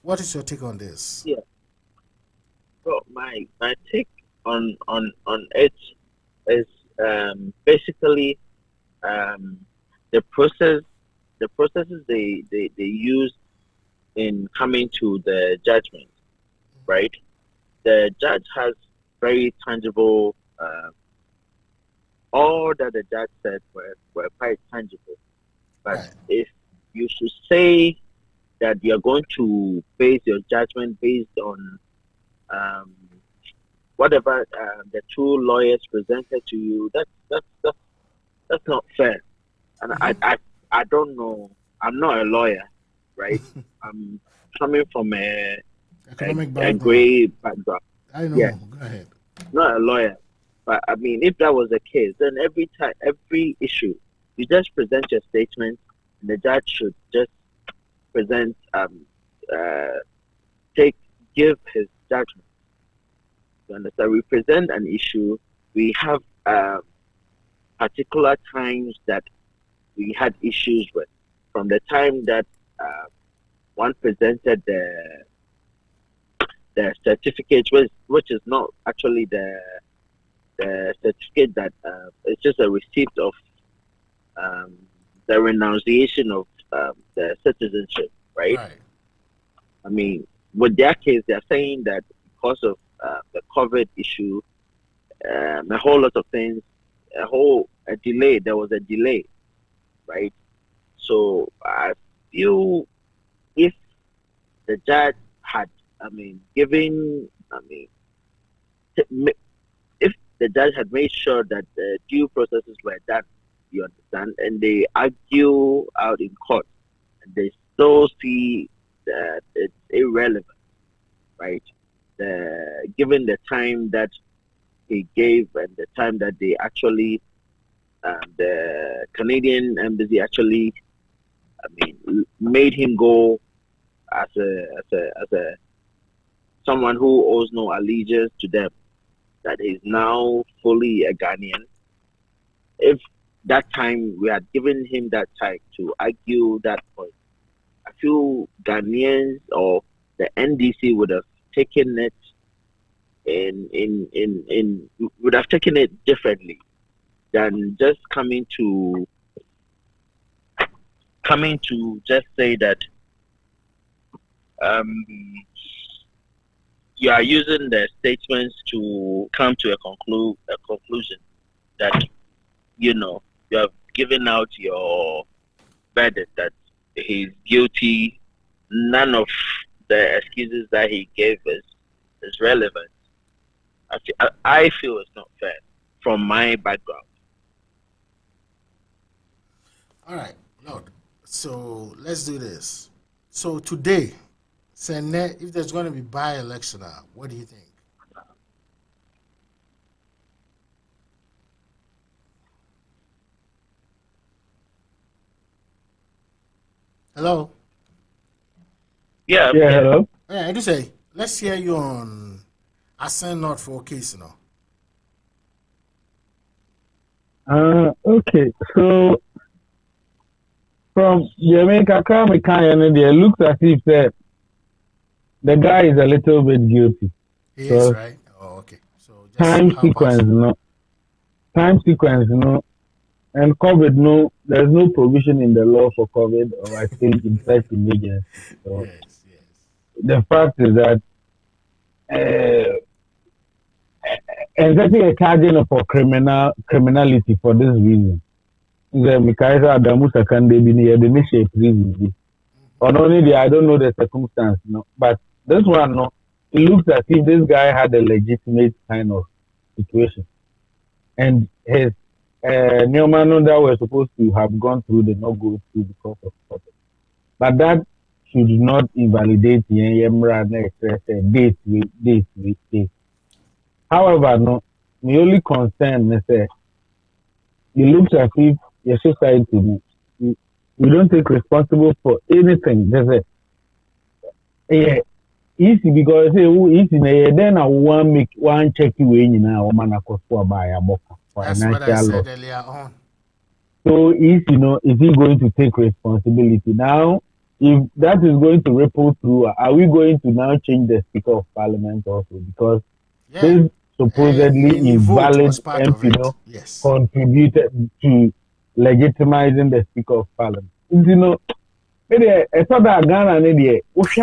what is your take on this? Yeah. So my take on it is basically the processes they use in coming to the judgment, right? The judge has very tangible. All that the judge said were quite tangible, but Right. if you should say that you're going to base your judgment based on whatever the two lawyers presented to you, that's not fair. And I don't know. I'm not a lawyer, right? I'm coming from a gray background. I know. Yeah. Go ahead. Not a lawyer. But I mean, if that was the case, then every issue, you just present your statement, and the judge should just present, give his judgment. You understand? We present an issue. We have particular times that we had issues with. From the time that one presented the certificate, which is not actually the certificate that it's just a receipt of the renunciation of the citizenship, right? I mean, with their case, they're saying that because of the COVID issue, a whole lot of things, a delay. There was a delay, right? So I feel if the judge had, if the judge had made sure that the due processes were done, you understand, and they argue out in court, and they still see that it's irrelevant, right? Given the time that he gave and the time that they actually, the Canadian embassy actually, made him go as a someone who owes no allegiance to them, that he's now fully a Ghanaian. If that time we had given him that time to argue that point, I feel Ghanaians or the NDC would have taken it would have taken it differently than just coming to just say that you are using the statements to come to a conclusion that you have given out your verdict that he's guilty. None of the excuses that he gave is relevant. I feel it's not fair from my background. All right, Lord. So let's do this. So today, if there's going to be by-election, what do you think? Hello? Yeah. Hello. Yeah, I do say, let's hear you on Ascend Not for case, Okay. So from Jamaica, it looks as if the guy is a little bit guilty. He is, Because right? Oh, okay. So just help us. time sequence, and COVID, there's no provision in the law for COVID or I think in such emergency. So Yes, yes. the fact is that uh, exactly a charging for criminality for this reason. The Mikaisa Adamu Sakande be near the initial prison. Or only the I don't know the circumstance, but this one, it looks as if this guy had a legitimate kind of situation, and his Neomano that were supposed to have gone through did not go through because of COVID. But that should not invalidate the Yemra date. However, the only concern is that it looks as if your society we don't take responsible for anything. There's a easy because easy then I want make one check you in now man for buy a book That's what I financial loss. said earlier on. So if is he going to take responsibility now? If that is going to ripple through, are we going to now change the Speaker of Parliament also? Because Yeah. this supposedly Any vote invalid was part of MP it. Yes. contributed to legitimizing the Speaker of Parliament. It's not that Ghana media. It's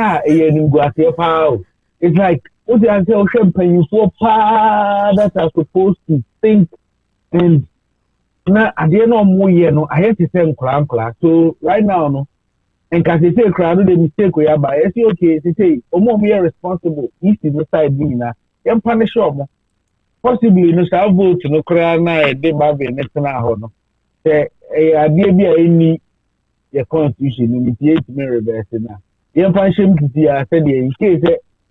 like what you say paying for that are supposed to think and now at the end of more year I have to say class. So right now and can say crowd the mistake we are by okay say we are responsible if the side being na punish possibly shall vote cry na de baby next na no say idea be any your constitution in the reverse now. Young function to see I said in case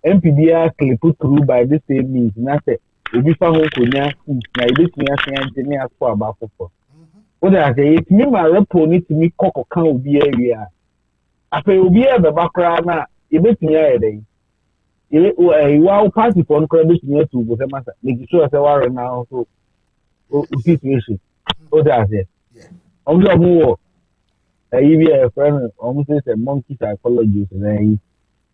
MPBR clip put through by the same means. And I said, if you found Kunya, now this me as an engineer for about for. What I say, it's me my report need to me cock account be area. I say, will be a background now. You bet me a day. Wow, party for credit near to with a master. Make sure I say, warren now. So, situation. What I say, I'm just more. Maybe a friend almost says a monkey psychologist and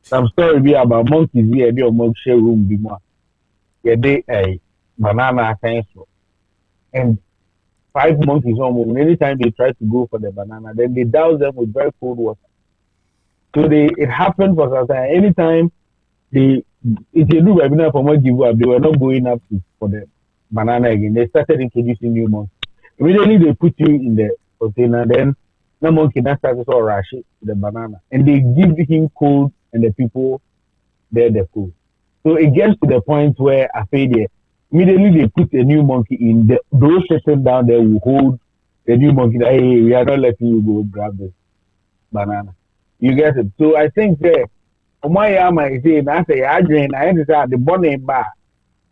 some story be about monkeys here be a monkey share room be more. Yeah, they a banana pencil and 5 monkeys almost anytime they try to go for the banana, then they douse them with very cold water. So it happened for some time. Anytime they if they do webinar for more give up, they were not going up for the banana again. They started introducing new monkeys. Immediately they put you in the container, then no monkey that started all rush to the banana. And they give him cold and the people there the cold. So it gets to the point where I say there, immediately they put a new monkey in those sitting down there will hold the new monkey that hey, we are not letting you go grab this banana. You get it. So I think there my yama is saying I say I say the bonnet bar.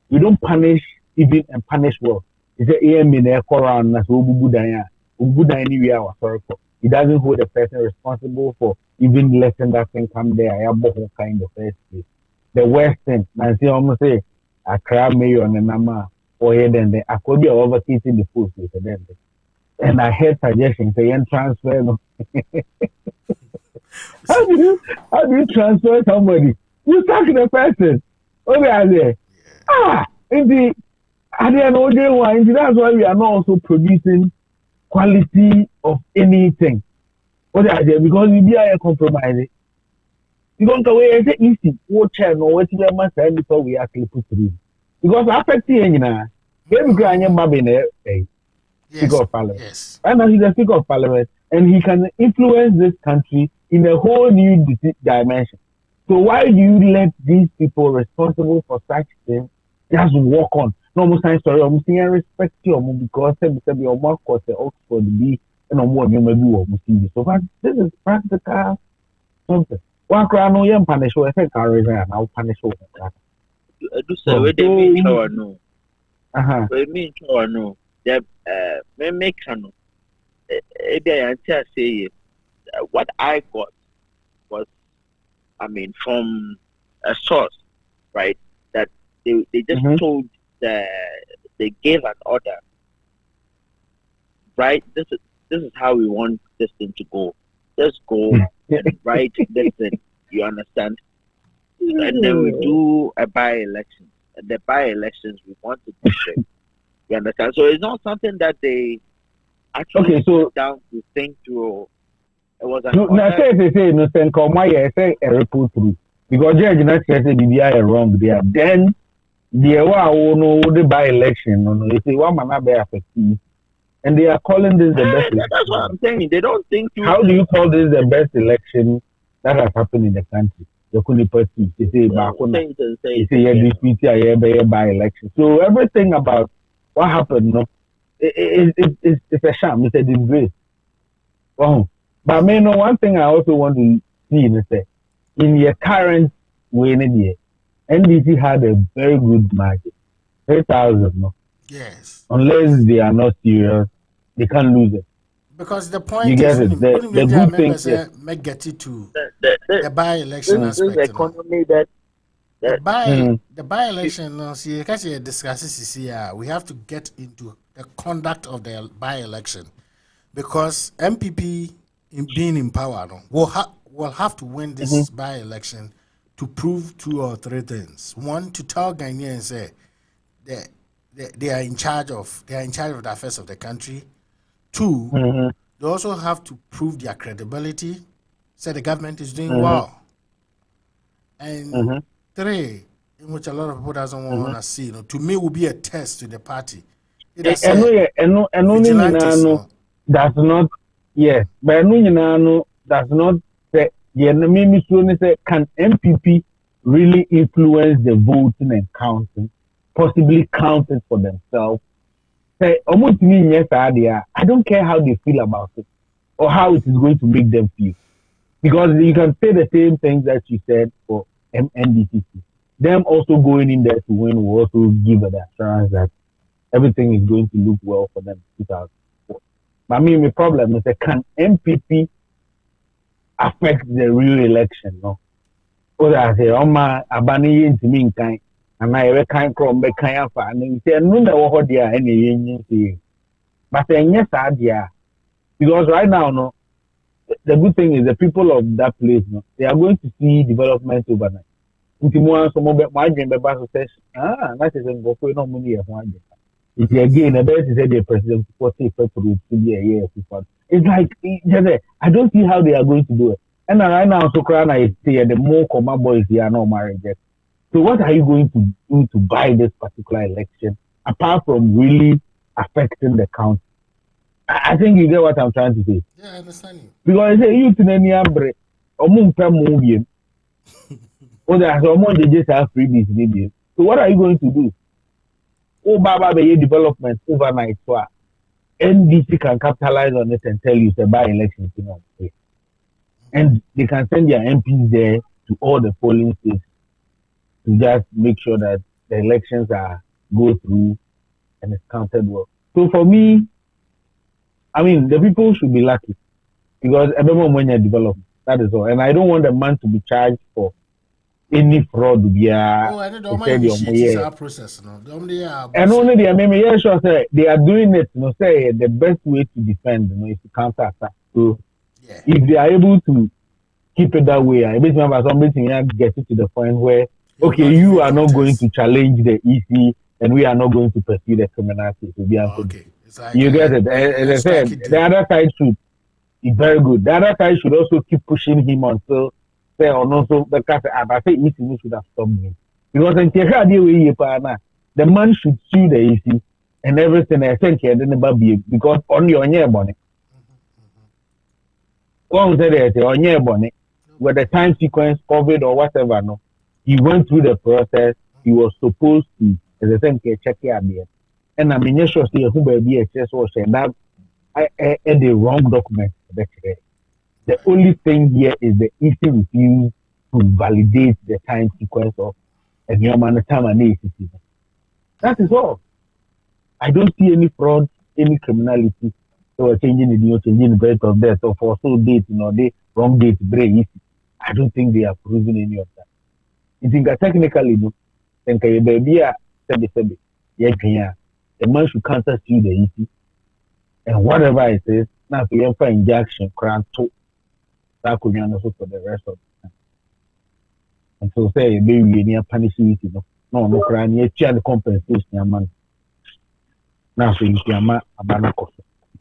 We don't punish even and punish well. It's a AM in a Koran as Ubudaya. Ubudaya anywhere was sorry for. It doesn't hold the person responsible for even letting that thing come there. I have both kind of first place. The worst thing, I see almost say a crab mayor and a nama or here then I could be overtaking the post with them. And I heard suggestions saying transfer. How do you transfer somebody? You talk to the person. Okay, I say, indeed. And then that's why we are not also producing quality of anything. What I say, because we be a compromise. You don't go away and say easy. What channel or what you must say before we actually put through. Because affecting every grand Mabine, Speaker of Parliament. Yes. Right now he's the Speaker of Parliament and he can influence this country in a whole new dimension. So why do you let these people responsible for such things just walk on? No more science story. I'm saying respect you because be a more course Oxford be and on what you may do. So this is practical something. One crown no young punish or I carry and I'll punish over that. Do so with the mean or no. We mean or no. That may make no. I say what I got was from a source, right? That they just told they gave an order right? This is how we want this thing to go. Let's go and write this thing. You understand? And then we do a by-election. And the by-elections, we want to push it. You understand? So it's not something that they actually sit down to think through. It was an say no sense come say a report through because judge not say the wrong there. Then the the by-election no you say one man be affected. And they are calling this the best election. That's what I'm saying. They don't think through. How do you call this the best election that has happened in the country? You couldn't perceive. They say by-election. So everything about what happened, no, it's a sham. It's a disgrace. Oh, but I mean, one thing I also want to see is that in your current way, NDC had a very good margin, 3,000, no. Yes. Unless they are not serious, they can't lose it. Because the point you is, get it. The good thing is make get it to the by-election aspect. The economy that the by-election, no, see, because you discuss this here, we have to get into the conduct of the by-election because MPP in being in power will have to win this by-election to prove 2 or 3 things. One, to tell Ghanaians say they are in charge of the affairs of the country. 2, they also have to prove their credibility, say the government is doing well. And 3, in which a lot of people doesn't want to see, to me will be a test to the party. Does not yes, but does not say can MPP really influence the voting and counting, possibly count it for themselves? Say almost mean yes idea. I don't care how they feel about it or how it is going to make them feel. Because you can say the same things that you said for NDCC. Them also going in there to win will also give the assurance that everything is going to look well for them in 2004. But I mean, the problem is that can MPP affect the real election? No. Or I say, abani into me kind, and I ever kind from the kind of and you say, no, no, there any but then yes, idea. Because right now, no, the good thing is the people of that place, no, they are going to see development overnight. If you want some more margin, the boss says, that is go for no money of one. If you again, the best is the president for say to be a year. It's like I don't see how they are going to do it. And right now, so crying, I say the more common boys here are not married yet. So what are you going to do to buy this particular election apart from really affecting the country? I think you get what I'm trying to say. Yeah, I understand you. Because I say you to any ambre or movie. Or there's someone they just have freebies, maybe. So what are you going to do? Oh, Baba, the development overnight. So NDC can capitalize on it and tell you it's a by-election thing on the and they can send their MPs there to all the polling states to just make sure that the elections go through and it's counted well. So for me, I mean, the people should be lucky because everyone when you develop, that is all. And I don't want the man to be charged for any fraud. Process, no? And only the sure say they are doing it. Say the best way to defend, is to counter attack. So if they are able to keep it that way, I bet somebody get it to the point where you are not going to challenge the EC and we are not going to pursue the criminality. Like, you get it. As I said, the other side should be very good. The other side should also keep pushing him until say or not so because I say EC should have stopped me. Because in the man should sue the EC and everything I think here never be because on your bonnet. One said on your bonnet with the time sequence, COVID or whatever, no. He went through the process, he was supposed to as I think check here. And I mean sure see who be a chess or say that I the wrong document. The only thing here is the EC refused to validate the time sequence of a human time analysis. That is all. I don't see any fraud, any criminality. So changing the birth of death or for so date, the wrong date, very easy. I don't think they are proving any of that. You think that technically, think baby, the man should counter sue the EC and whatever it is, now we have injection grant to that could be understood for the rest of the time. And so say maybe near punishing it, no crime, yet the compensation man. Now so you can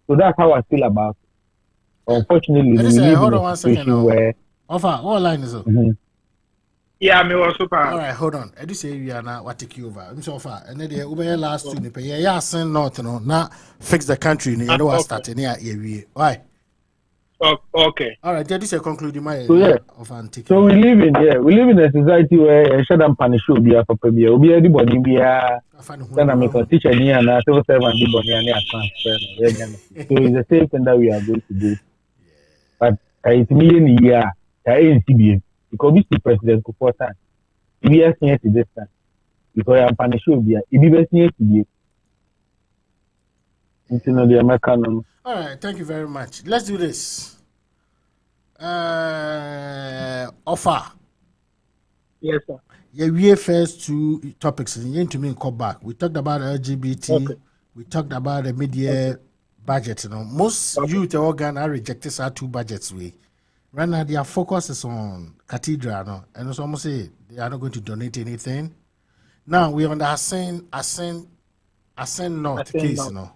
so that's how I feel about it. Unfortunately, we live hold in on a 1 situation second. where Offer, all line is up. Yeah, me was super. All right, hold on. I do say we are now what take you over. I'm so far. And then the last two nipa. Yeah, send not now fix the country. You know what starting here. Why? Okay. All right, this is concluding my so yeah. So we live in a society where shut down punish will be a papa be anybody be a then I make a teacher near and a civil servant and transfer. So it's the same thing that we are going to do. But it's me in the year, I ain't CBA because we see president for time. We are seeing it this time because I'm punish will be a CBA. All right, thank you very much. Let's do this. Offer. Yes, sir. Yeah, we first two topics. You need to mean come back. We talked about LGBT. Okay. We talked about the media budget. You know, most youth organ are rejected our two budgets. Right now, their focus is on cathedral, no? And it's almost say they are not going to donate anything. Now we on the ascend north case, you know.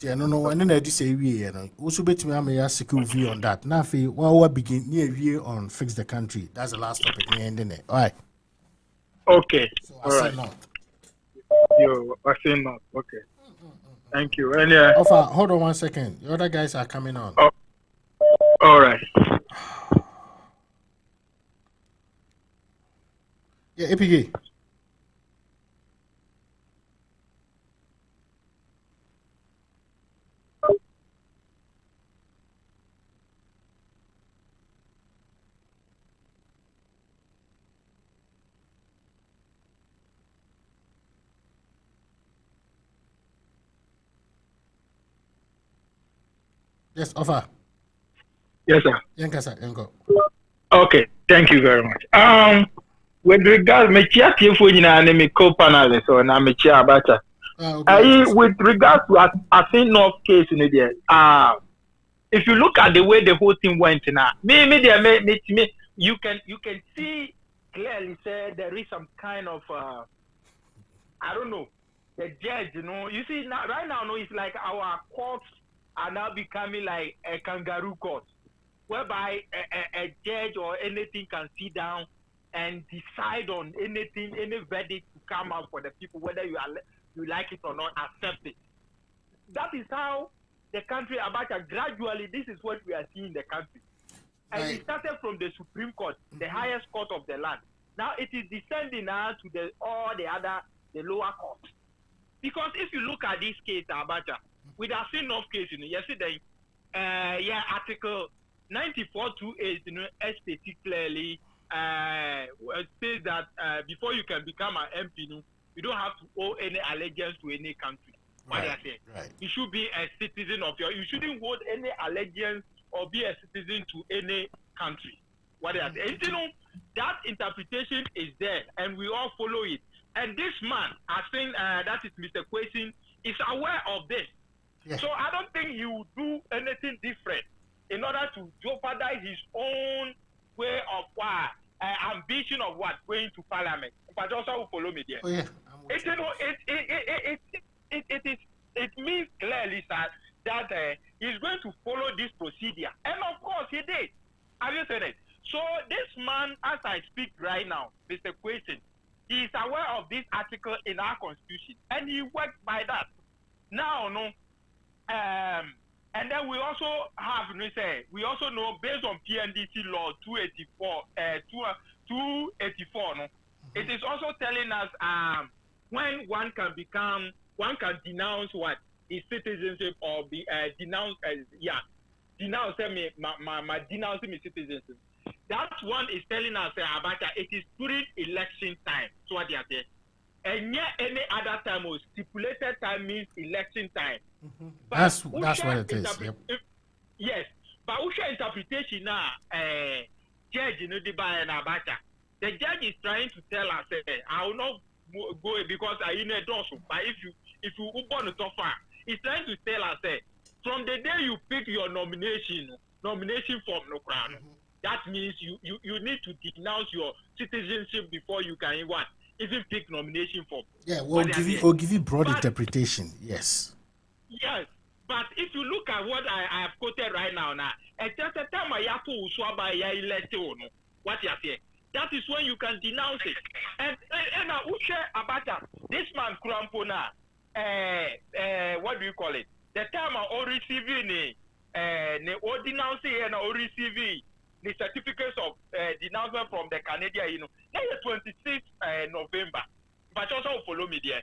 Yeah, no, and then I just say we, you know, also bet me I'm a secure view on that. Now, we begin near view on fix the country. That's the last topic. All right. Okay. So I say not. I say not. Okay. Thank you. And hold on 1 second. The other guys are coming on. Oh. All right. Yeah, APK. Yes, offer. Yes, sir. Yanko. Okay, thank you very much. With regards, me chia for you na me co-panelist or na me chia abacha. With regards to I think North case in there. If you look at the way the whole thing went now, you can see clearly say there is some kind of I don't know, the judge, you know. You see now right now, no, it's like our courts are now becoming like a kangaroo court, whereby a judge or anything can sit down and decide on anything, any verdict to come out for the people, whether you like it or not, accept it. That is how the country Abacha gradually. This is what we are seeing in the country, and it started from the Supreme Court, the highest court of the land. Now it is descending now to the lower courts. Because if you look at this case, Abacha, with our North case, you know, yesterday, Article 9428, you know, states clearly says that before you can become an MP, you don't have to owe any allegiance to any country. Right. You should be a citizen of you shouldn't hold any allegiance or be a citizen to any country. And, you know, that interpretation is there, and we all follow it. And this man, I think that is Mr. Kwesi, is aware of this. Yeah. So I don't think he will do anything different in order to jeopardize his own way of ambition of going to parliament. But also will follow me there. Oh, yeah. It means clearly that he's going to follow this procedure. And of course he did. Have you said it? So this man, as I speak right now, Mr. Kwesi, he is aware of this article in our constitution and he works by that. Now, and then we also have, we also know based on PNDC law 284, it is also telling us when one can denounce his citizenship or be denouncing my citizenship. That one is telling us about it is during election time. So what they are saying. And yet any other time or stipulated time means election time. Mm-hmm. That's what it is. Yep. Yes. But Usha interpretation now, judge the judge is trying to tell us I will not go because I in a dorsal. But if you want to talk far, he's trying to tell us from the day you pick your nomination form, no crown. That means you need to denounce your citizenship before you can even pick nomination form. Yeah, we'll give you broad interpretation. Yes. Yes, but if you look at what I have quoted right now, at just a time I have to swab what you say. That is when you can denounce it. And I will share about that. This man Krampona, what do you call it? The time I all receiving or denouncing and or receiving the certificates of denouncement from the Canadian, that's the 26th November. But also follow me there.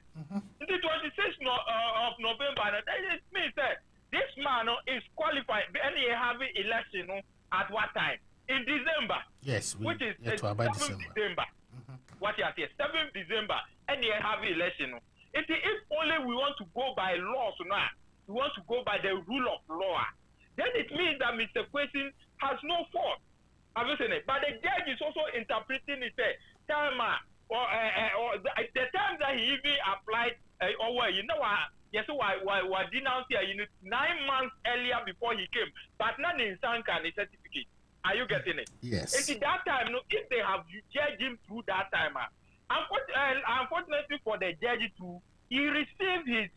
The 26th of November, it means that this man is qualified and he having election at what time? In December. Yes, which is 7th December. What you say? 7th December, and he have election. If only we want to go by laws now, we want to go by the rule of law, then it means that Mr. Question has no fault. Have you seen it? But the judge is also interpreting it. Time or the time that he even applied, yes, why denounced here 9 months earlier before he came, but not in Sanka the certificate. Are you getting it? Yes. And that time, if they have judged him through that time, unfortunately for the judge too, he received his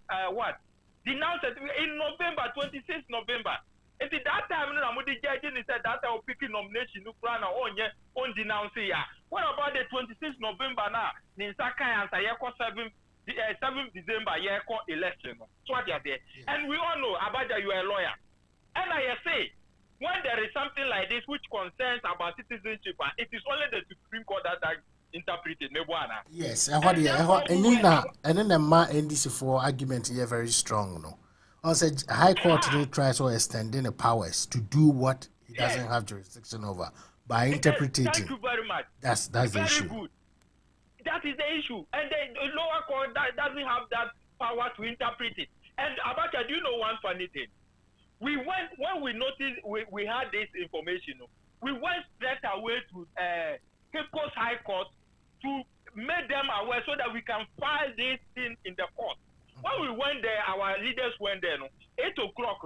denounce certificate in November, 26th November. And that time, the judge said that I will pick a nomination on denouncing. What about the 26th November now? Ninsaka and Sayako 7th December, election. So what you say? And we all know, Abaja, you are a lawyer. And I say, when there is something like this which concerns about citizenship, it is only the Supreme Court that interpreted. Yes, and then the NDC for argument here very strong. No, also High Court tries to extending the powers to do what he doesn't have jurisdiction over by interpreting. Thank you very much. That's the very issue. Good. That is the issue, and the lower court doesn't have that power to interpret it. And Abacha, do you know one funny thing? We went when we noticed we had this information. We went straight away to Cape Coast High Court to make them aware so that we can file this thing in the court. When we went there, our leaders went there. 8 o'clock.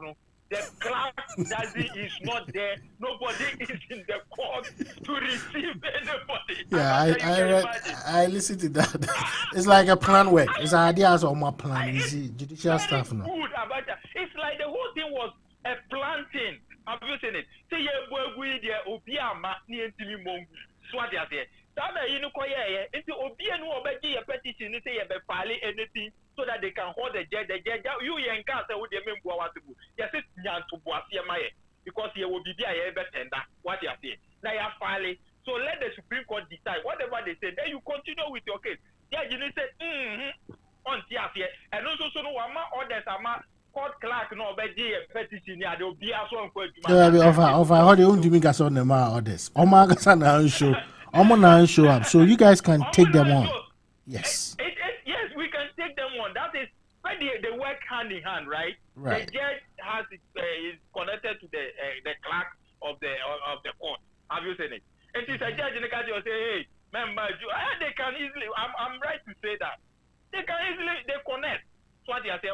The clerk is not there. Nobody is in the court to receive anybody. Yeah, I listened to that. It's like a plan work. It's ideas on my plan. You see, judicial stuff now. Good about that. It's like the whole thing was a planting. Have you seen it? Say you we there obiama ni entimi mongu. Swat ya say. That you know koye into obia no obeji your petition say you be file anything so that they can hold the judge. The judge you yenka say we dey membu awatibu. Yes it nyanto boasie maye because you will be there you be tender. What you say? Now you file. So let the Supreme Court decide whatever they say. Then you continue with your case. Judge you say on tiasie and also so no ama orders ama court clerk no obeji your petition ya dey obia so nko adwuma. Of how they won't even get on the orders. Oma gasa na show. Omona show up, so you guys can take them on. Yes. Yes, we can take them on. That is when they work hand in hand, right? Right. The judge has is connected to the clerk of the court. Have you seen it? And it's a judge in the country will say, hey, member, they can easily. I'm right to say that they can easily connect. So what they say,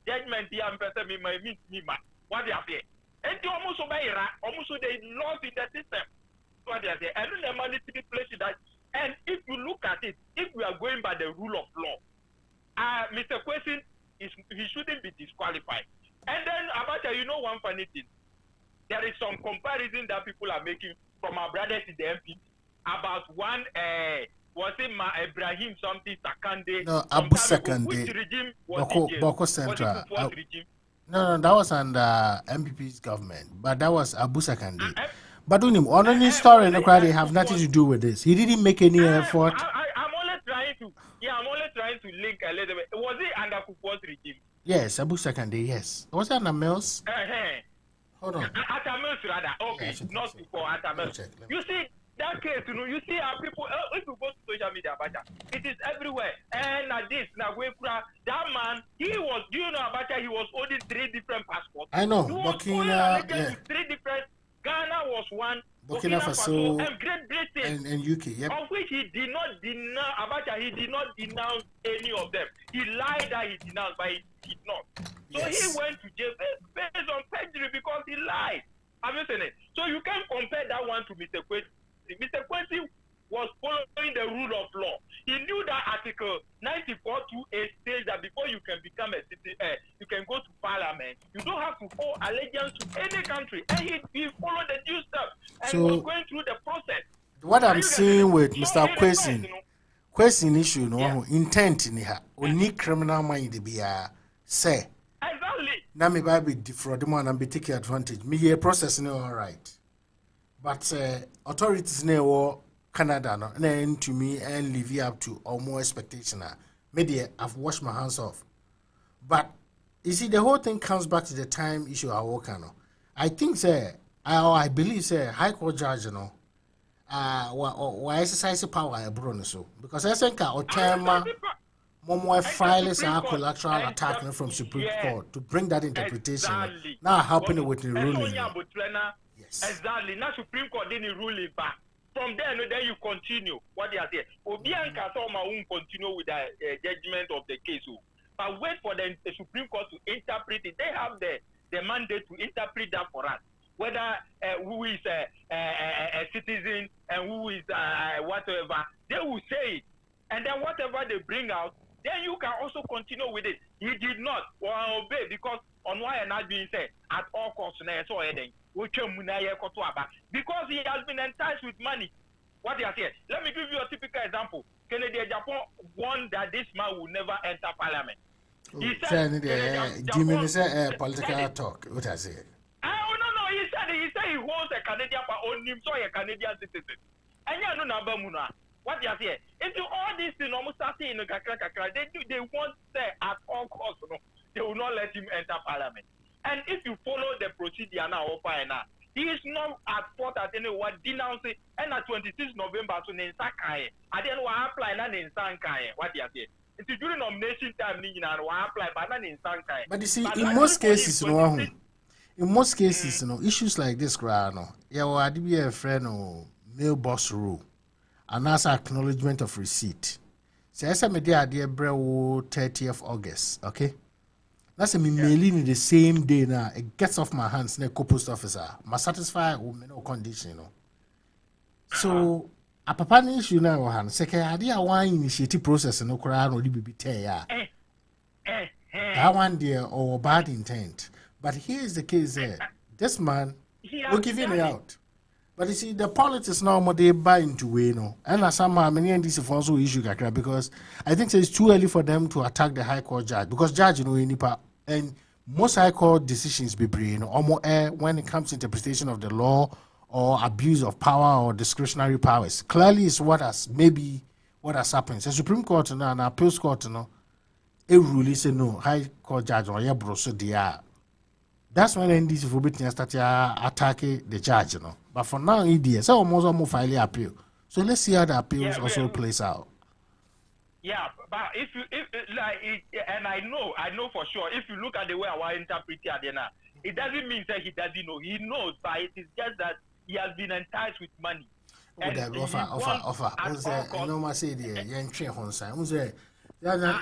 judgment here and person me what they say. And they almost they lost in the system. What they say, and the money to be placed that. And if you look at it, if we are going by the rule of law, Mr. Question he shouldn't be disqualified. And then Abacha, you know one funny thing. There is some comparison that people are making from our brothers in the MP about one was it Ibrahim something Sakande? No, Abu Sakande. Which regime was Boko Central. Regime? No, that was under MPP's government, but that was Abu Sakande. But on his story, they have nothing to do with this. He didn't make any effort. I'm only trying to link a little bit. Was it under Kufuor's regime? Yes, Abu Sakande, yes. Was it under Mills? Hold on. At Mills, rather. Okay, yeah, not before at Mills. You see, that case, you see how people, if you go to social media, it is everywhere. And this, that man, he was, Abacha, he was holding 3 different passports. I know, Burkina, 3 different. Ghana was one, Burkina Faso, and Great Britain, and UK, yep. Of which he did not denounce, Abacha, he did not denounce any of them. He lied that he denounced, but he did not. So he went to jail based on perjury because he lied. Have you seen it? So you can't compare that one to Mr. Kwesi. Mr. Kwesi was following the rule of law. He knew that Article 94(2)(a) says that before you can become a citizen, you can go to parliament. You don't have to owe allegiance to any country. And he followed the due steps and was going through the process. What I'm seeing with Mr. Kwesi issue, no intent in here, only criminal mind be say. Exactly. Now me be defraud man and be taking advantage. Me here process no all right, but authorities near Canada no and to me and live up to or more expectation. Maybe I've washed my hands off, but you see the whole thing comes back to the time issue I work on. I think I believe High Court judge why exercise power abroad so because I think our term more files are collateral attack from Supreme Court to bring that interpretation. Now happening with the ruling. Yes. Exactly. Now Supreme Court didn't rule it back. From there, then you continue. What they are saying. Obianka won't continue with the judgment of the case. But wait for the Supreme Court to interpret it. They have the mandate to interpret that for us. Whether who is a citizen and who is whatever, they will say it. And then whatever they bring out, then you can also continue with it. He did not obey because on why and not being said at all costs, because he has been enticed with money. What they are saying. Let me give you a typical example. Kennedy Japan warned that this man will never enter parliament. He said, political talk. What I say? Oh no, he said he holds a Canadian but on him so a Canadian citizen. And you know Nabamuna. What they are saying. Into all these things almost starting in the they want say at all costs, they will not let him enter parliament. And if you follow the procedure now, he is not at fault at anyone denouncing and at 26 November to Ninsakaye. I didn't want to apply that in Sankaye. What they are saying. It's during nomination time, apply but in Sankaye. But you see, in most cases, issues like this, I'd be a friend or mailbox rule, and that's acknowledgement of receipt. So, as I made the idea, 30th August, okay? That's me mailing the same day now. It gets off my hands, ne post officer. Must satisfy with no condition, So, a papa issue now, hand. Second idea, one initiative process no crowd or BBT. That one there or bad intent. But here's the case there. This man will give it out. But you see, the politics now they buy into way, and somehow many and this is also issue because I think it's too early for them to attack the High Court judge because judge and most High Court decisions be when it comes to interpretation of the law or abuse of power or discretionary powers. Clearly, it's what has happened. The Supreme Court and the Appeals Court, a rule say no High Court judge or so they are. That's when NDC for being started attacking the judge, But for now, EDS, so almost file appeal. So let's see how the appeals also plays out. Yeah, but and I know for sure. If you look at the way our interpreter it doesn't mean that he doesn't know. He knows, but it is just that he has been enticed with money. Offer.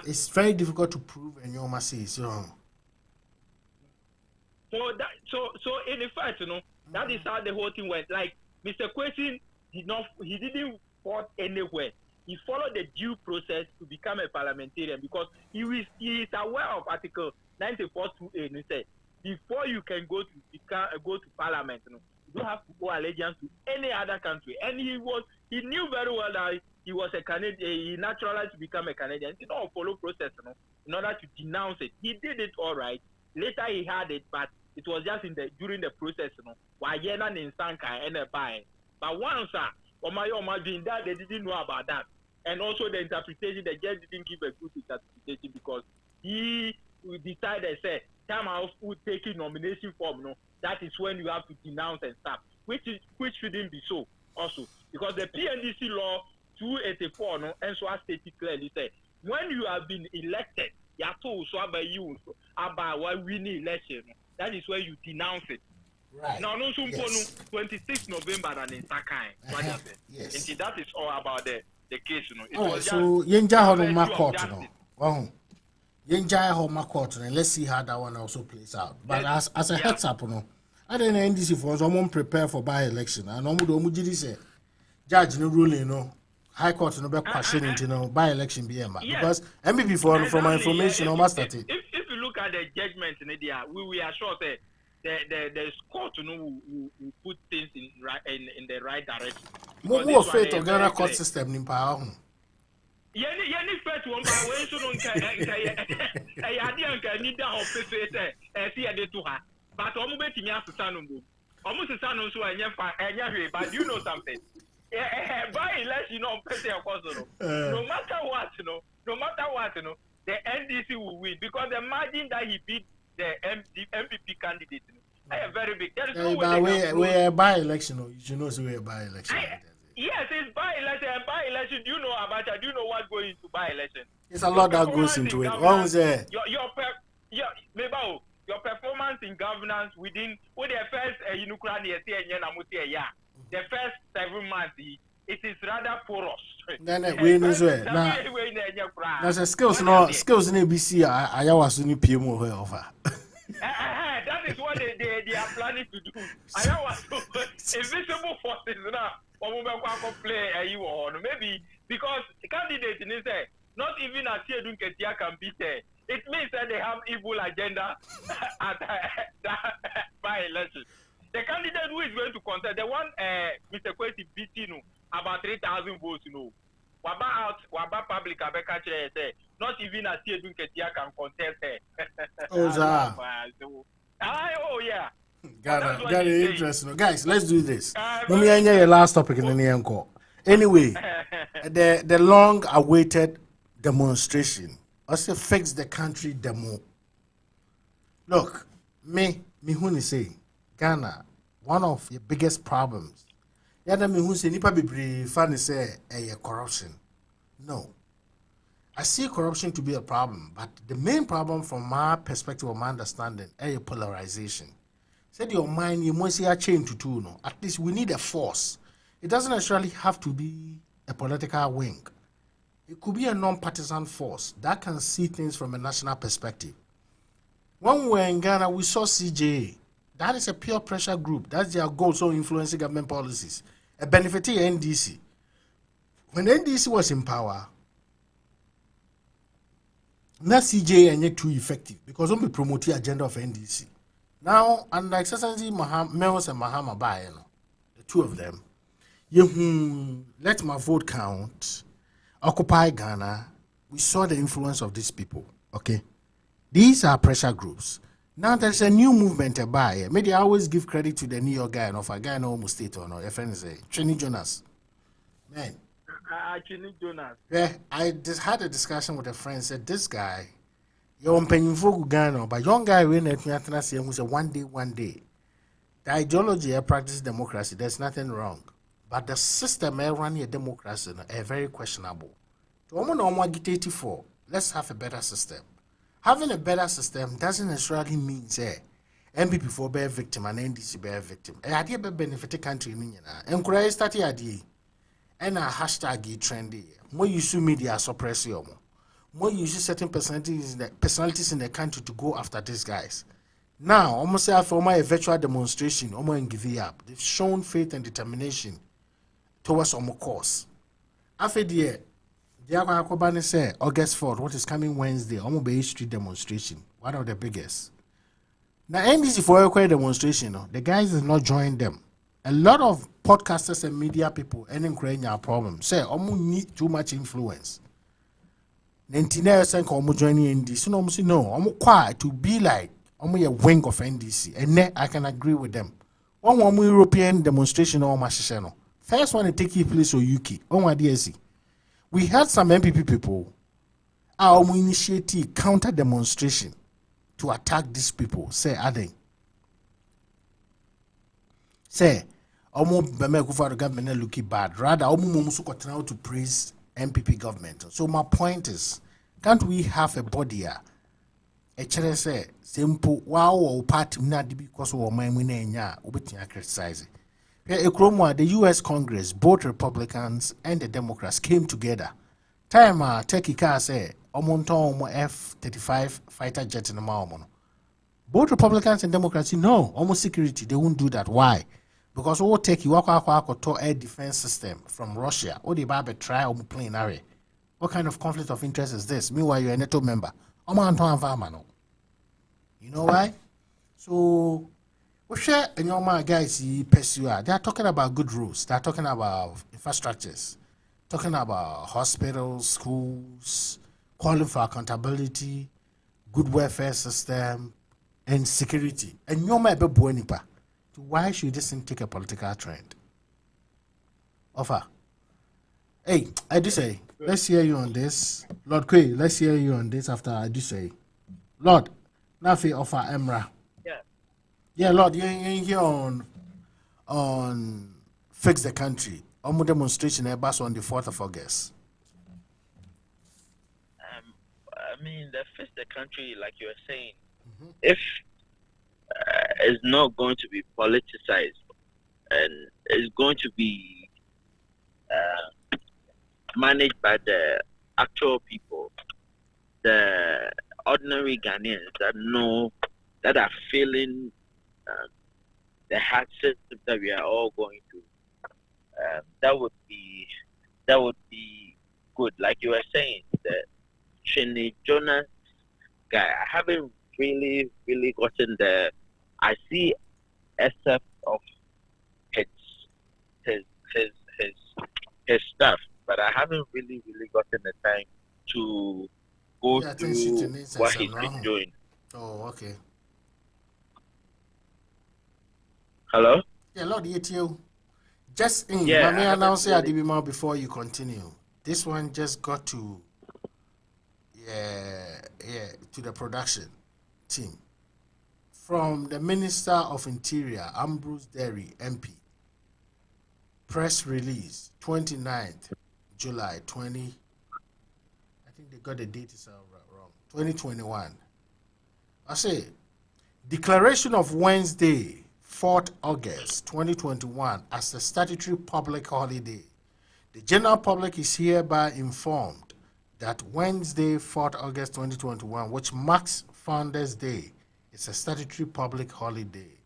It's very difficult to prove, and you must say so. So in effect, that is how the whole thing went. Like Mr. Kwesi he didn't fought anywhere. He followed the due process to become a parliamentarian because he is aware of Article 94(2)(a). And he said before you can go to parliament, you don't have to owe allegiance to any other country. And he knew very well that he was a Canadian. He naturalized to become a Canadian. He did not follow process, in order to denounce it. He did it all right. Later he had it, but it was just during the process, Why in Sanka and a buy. But once that they didn't know about that. And also the interpretation, the judge didn't give a good interpretation because he decided say time of taking nomination form, that is when you have to denounce and stuff. Which shouldn't be so also. Because the PNDC law 284 and so I stated clearly say when you have been elected, you are told so about you about why winning election. That is where you denounce it. Right. Now, no, 26 November and in Sakai. Yes. And that is all about the case, It all was right, so Yenja Court, Yenjai home court and let's see how that one also plays out. But as a heads up, no, I don't know NDC for someone prepare for by-election. And Omudo say judge no ruling, no. High Court no be questioning, by-election be because MPP for from my information, no master. If you look at the judgment in India, we are sure that the court will put things in the right direction. More faith to Ghana court system in power. Any first one by way so don't I had need that office see a day to her. But almost betting me as a son almost a son also but you know something. By election no matter what, no matter what, the NDC will win because the margin that he beat the MPP candidate is very big. There is no way we by-election, you know, so we by-election. Yes, it's by-election. By-election, do you know about it? Do you know what's going into by-election? It's a lot that goes into it. What was it? Your performance in governance within the first the first 7 months, it is rather porous. We know that. Now, the skills in ABC, I was in PMO offer. That is what they are planning to do. I was invisible forces now. Maybe because the candidate in say not even a Tiedun Ketia can beat it. It means that they have evil agenda at by election. The candidate who is going to contest, the one Mr. Kwesi beating about 3,000 votes, Waba public Abeka say not even a Tiedun Ketia can contest her. Oh yeah. Got it interesting. Guys, let's do this. Let me end your last topic in the encore. Anyway, the long awaited demonstration also fix the country demo. Look, me who say Ghana, one of the biggest problems. Yada me who say nipa be funny say corruption. No. I see corruption to be a problem, but the main problem from my perspective of my understanding is polarization. Said your mind, you must see a change to two. No, at least we need a force. It doesn't necessarily have to be a political wing. It could be a non-partisan force that can see things from a national perspective. When we were in Ghana, we saw CJA. That is a peer pressure group. That's their goal, so influencing government policies. A benefiting NDC. When NDC was in power, not CJA and yet too effective because we promote the agenda of NDC. Now, under Excellency Melos and Mahama Baye, the two of them, let my vote count, occupy Ghana. We saw the influence of these people. Okay, these are pressure groups. Now there's a new movement by. Maybe I always give credit to the New York guy, of a guy in almost state or no. Your friend is Trini Jonas. Man, Trini Jonas. Yeah, I just had a discussion with a friend. Said this guy. You're paying for Ghana, but young guy when who say one day. The ideology I practice democracy, there's nothing wrong. But the system I run a democracy is very questionable. For let's have a better system. Having a better system doesn't necessarily mean say MPP for be a victim and NDC be a victim. A idea be benefit the country in encourage that idea and a hashtag trendy. More use media suppress you. More use certain personalities in the country to go after these guys. Now, almost after a virtual demonstration, almost give it up. They've shown faith and determination towards our cause. After the year, Diakwa say August 4th, what is coming Wednesday, almost be street demonstration, one of the biggest. Now, NDC for a demonstration, the guys is not joining them. A lot of podcasters and media people, and creating our problem, say almost need too much influence. 99% of joining NDC. No, I'm quiet to be like I'm a wing of NDC, and I can agree with them. One European demonstration on my channel. First one to take place in UK. On my DSC, we had some MPP people. Our initiative counter demonstration to attack these people. Say, Aden. Say, almost the government looking bad. Rather, almost continue to praise MPP government. So my point is, can't we have a body here? A chair say simple wow party not because of my winning criticize it. The US Congress, both Republicans and the Democrats came together. Time Turkey car say omonton F-35 fighter jet in the Maomono. Both Republicans and Democrats, no, almost security, they won't do that. Why? Because we will take you to air defense system from Russia. Or the Bible try or plane area. What kind of conflict of interest is this? Meanwhile, you're a NATO member. You know why? So, we share and your man guys pursue. They are talking about good rules. They are talking about infrastructures, talking about hospitals, schools, calling for accountability, good welfare system, and security. And your man be buenipa. Why should this thing take a political trend? Offer. Hey, I do say, let's hear you on this. Lord Quay, let's hear you on this after I do say. Lord, Nafi offer Emra. Yeah, Lord, you're here on Fix the Country. Almost demonstration on the 4th of August. I mean, the Fix the Country, like you were saying, if it's not going to be politicized and it's going to be managed by the actual people, the ordinary Ghanaians that are feeling the hardship that we are all going through, that would be good. Like you were saying, the Chinny Jonas guy, I haven't really gotten the. I see SF of his stuff, but I haven't really gotten the time to go through what he's been doing. Oh, okay. Hello? Yeah, Lord, you. Just in, let me announce it before you continue. This one just got to to the production team. From the Minister of Interior, Ambrose Derry, MP. Press release, 29th July 20. I think they got the date is wrong. 2021. I say, declaration of Wednesday, 4th August 2021 as a statutory public holiday. The general public is hereby informed that Wednesday, 4th August 2021, which marks Founders' Day, is a statutory public holiday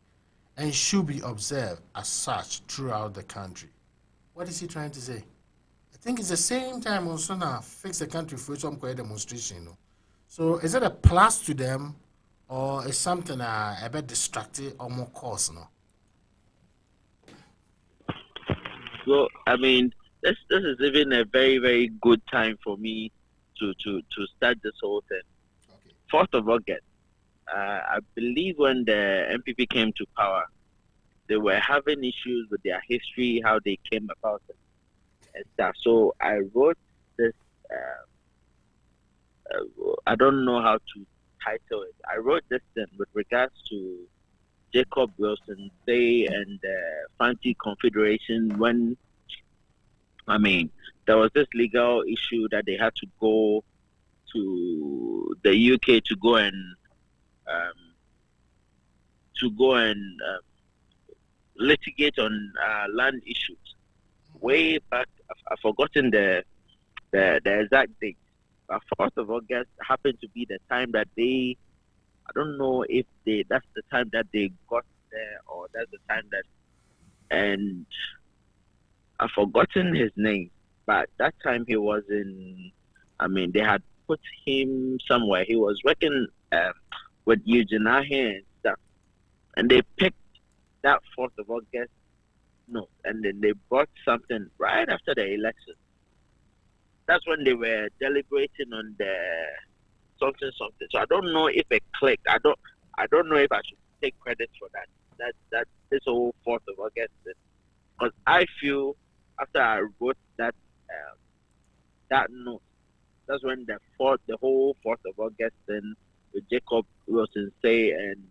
and should be observed as such throughout the country. What is he trying to say? I think it's the same time also now Fix the Country for some kind of demonstration. You know? So is it a plus to them or is something a bit distracting or more coarse? No? Well, I mean, this is even a very, very good time for me to start this whole thing. Okay. 4th of August. I believe when the MPP came to power, they were having issues with their history, how they came about it, and stuff. So I wrote this. I don't know how to title it. I wrote this thing with regards to Jacob Wilson Day and the Fanti Confederation. When there was this legal issue that they had to go to the UK to go and litigate on land issues. Way back, I've forgotten the exact date. But 4th of August happened to be the time that I don't know if that's the time that they got there or that's the time that, and I've forgotten his name, but that time he was they had put him somewhere. He was working with Eugene and stuff. And they picked that 4th of August note, and then they brought something right after the election. That's when they were deliberating on the something. So I don't know if it clicked. I don't know if I should take credit for that. That this whole 4th of August thing. Because I feel after I wrote that note, that's when the whole 4th of August thing with Jacob Wilson Say and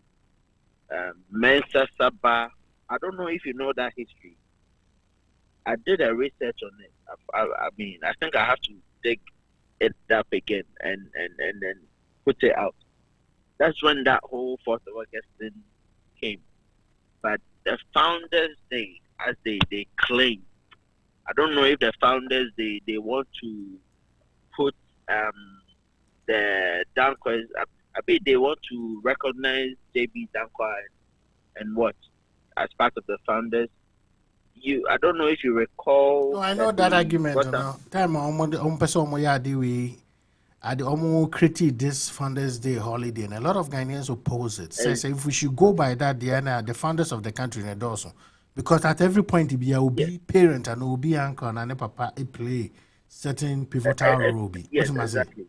Mensa Saba. I don't know if you know that history. I did a research on it. I think I have to dig it up again and then put it out. That's when that whole 4th of August thing came. But the Founders' Day, as they claim, I don't know if the Founders' Day, they want to put the Dankwa. I mean, they want to recognize JB Dankwa and what as part of the founders. I don't know if you recall. No, I know that argument. Time person I created this Founders Day holiday, and a lot of Ghanaians oppose it. Says if we should go by that, the founders of the country in also, because at every point it will be parent and will be uncle and papa play certain pivotal role. Yes, exactly.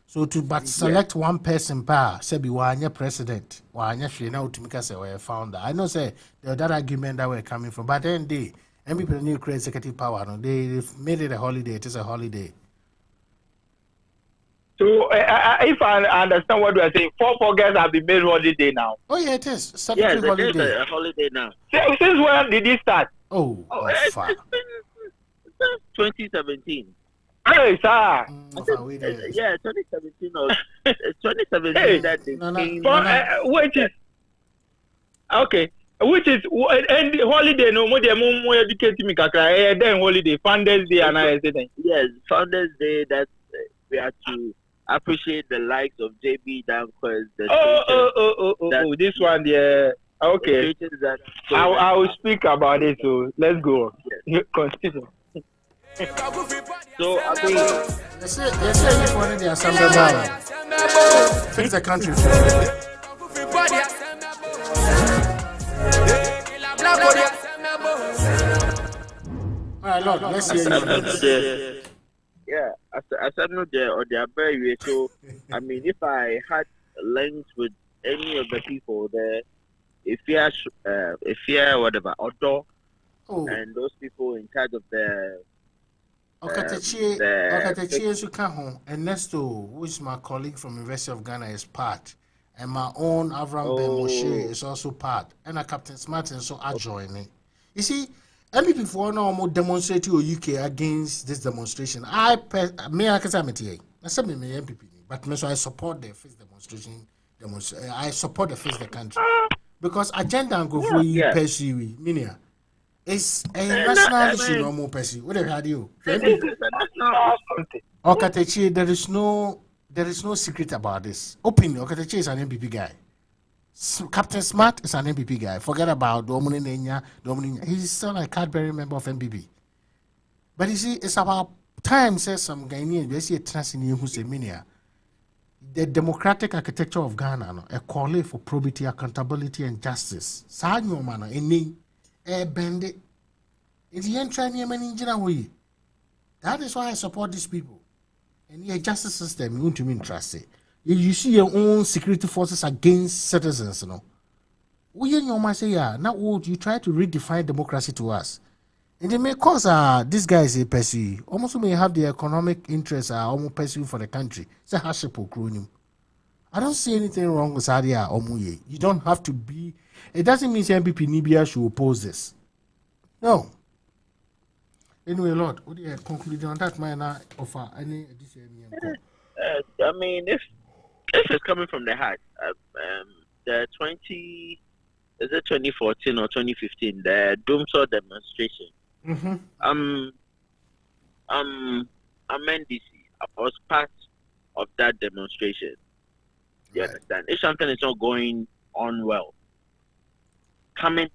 So select one person say be one president, one now to make us a founder. I know say that argument that we're coming from, but then people need to create executive power. No, they've made it a holiday. It is a holiday. So, if I understand what you are saying, 4 August have been made holiday now. Oh, yeah, it is. Yes, it is a holiday now. Since when did it start? It's been 2017. Hey, sir. 2017 or 2017 that they came. Which is okay. Which is and holiday no more educate me kakra then holiday Founders Day and I said. Yes, Founders Day that we have to appreciate the likes of JB Dankwa. This one, yeah. Okay. I will speak about it. So let's go. Yes. Continue. So I mean, they say you wanted the assembly fix the country. All right, Lord, let's hear you. Yeah, as I know there or they are very so. I mean, if I had links with any of the people there, if you whatever, Otto, and those people in charge of the Ernesto, who is my colleague from University of Ghana, is part, and my own Avram Ben Moshe is also part, and Captain Smart and so are joining. You see. MPP for no more demonstrate to UK against this demonstration. I said me MPP, but I support the first demonstration. I support the first the country because agenda and go for you pursue minia. It's a national issue no more pursue. What have you? Okatechi, there is no secret about this. Openly, Okatechi is an MPP guy. Captain Smart is an MPP guy. Forget about Dominic. He's still a Cadbury member of MPP. But you see, it's about time, says some Ghanaians, we see a trust in you who say, the democratic architecture of Ghana, a call for probity, accountability, and justice. Sanyo mana, any bend it. If you ain't trying to that is why I support these people. And the justice system, you want to mean trust it. You see your own security forces against citizens, We in your mind say, now would you try to redefine democracy to us? And they may cause these guys a pursue. Almost may have the economic interests almost pursue for the country. It's a hardship acronym. I don't see anything wrong with Sadia or Muye. You don't have to be. It doesn't mean MPP Nibia should oppose this. No. Anyway, Lord, what do you conclude on that? Might not offer any addition. I mean, if it's coming from the heart, the 2014 or 2015, the Doomsaw demonstration. I'm NDC. I was part of that demonstration. You understand? If something is not going on well, coming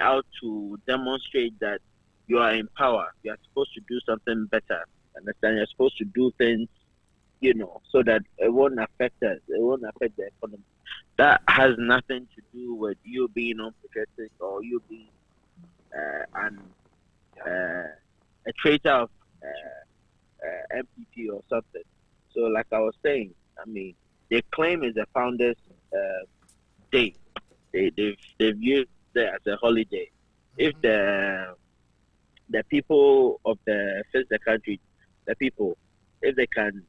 out to demonstrate that you are in power, you are supposed to do something better. Understand? You're supposed to do things, so that it won't affect us. It won't affect the economy. That has nothing to do with you being unpatriotic or you being a traitor of MPP or something. So, like I was saying, I mean, they claim it's a founders' day. They've used it as a holiday. If the people of the country, the people, if they can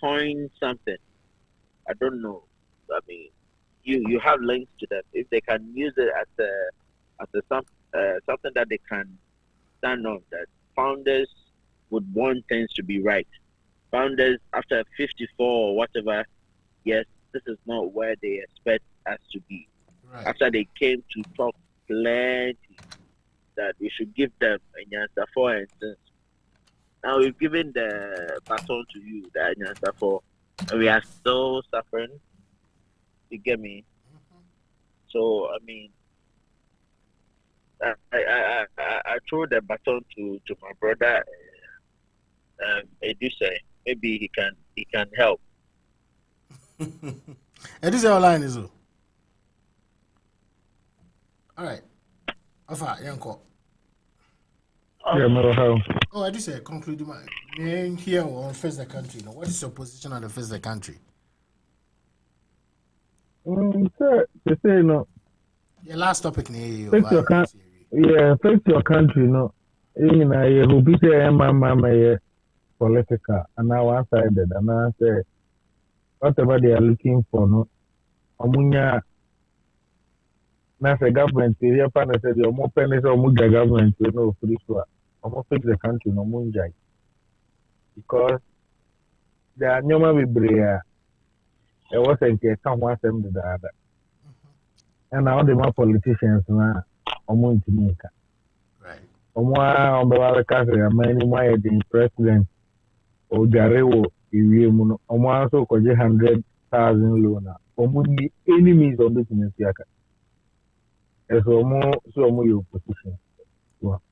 coin something, I don't know. I mean, you have links to them. If they can use it as something that they can stand on, that founders would want things to be right. Founders, after 54 or whatever, yes, this is not where they expect us to be. Right. After they came to talk plenty that we should give them a Nyansa for instance. Now we've given the baton to you, the Nyansa for. We are still suffering. You get me? So I mean, I throw the baton to my brother. Edusei. Maybe he can help. Edusei online is all right. Afa yanko. Oh, Edusei, conclude my name here on Face the Country. Now, what is your position on the Face the Country? Sir, to say no. Your last topic, fix your country, no. You know, you will be there, mama, political, and now one-sided, and I say, whatever they are looking for, no. Omunya, na the government, the partner said, your more pennies or muja government, you know, free to fix the country, no munjai. Because there are no more brea. There wasn't a come one same to the other. And now the more politicians now are going to make it. Right. On the other country, many more the president or Jarewo, you also could 100,000 loan. Omuni enemies of business yaka. So more your position. Well,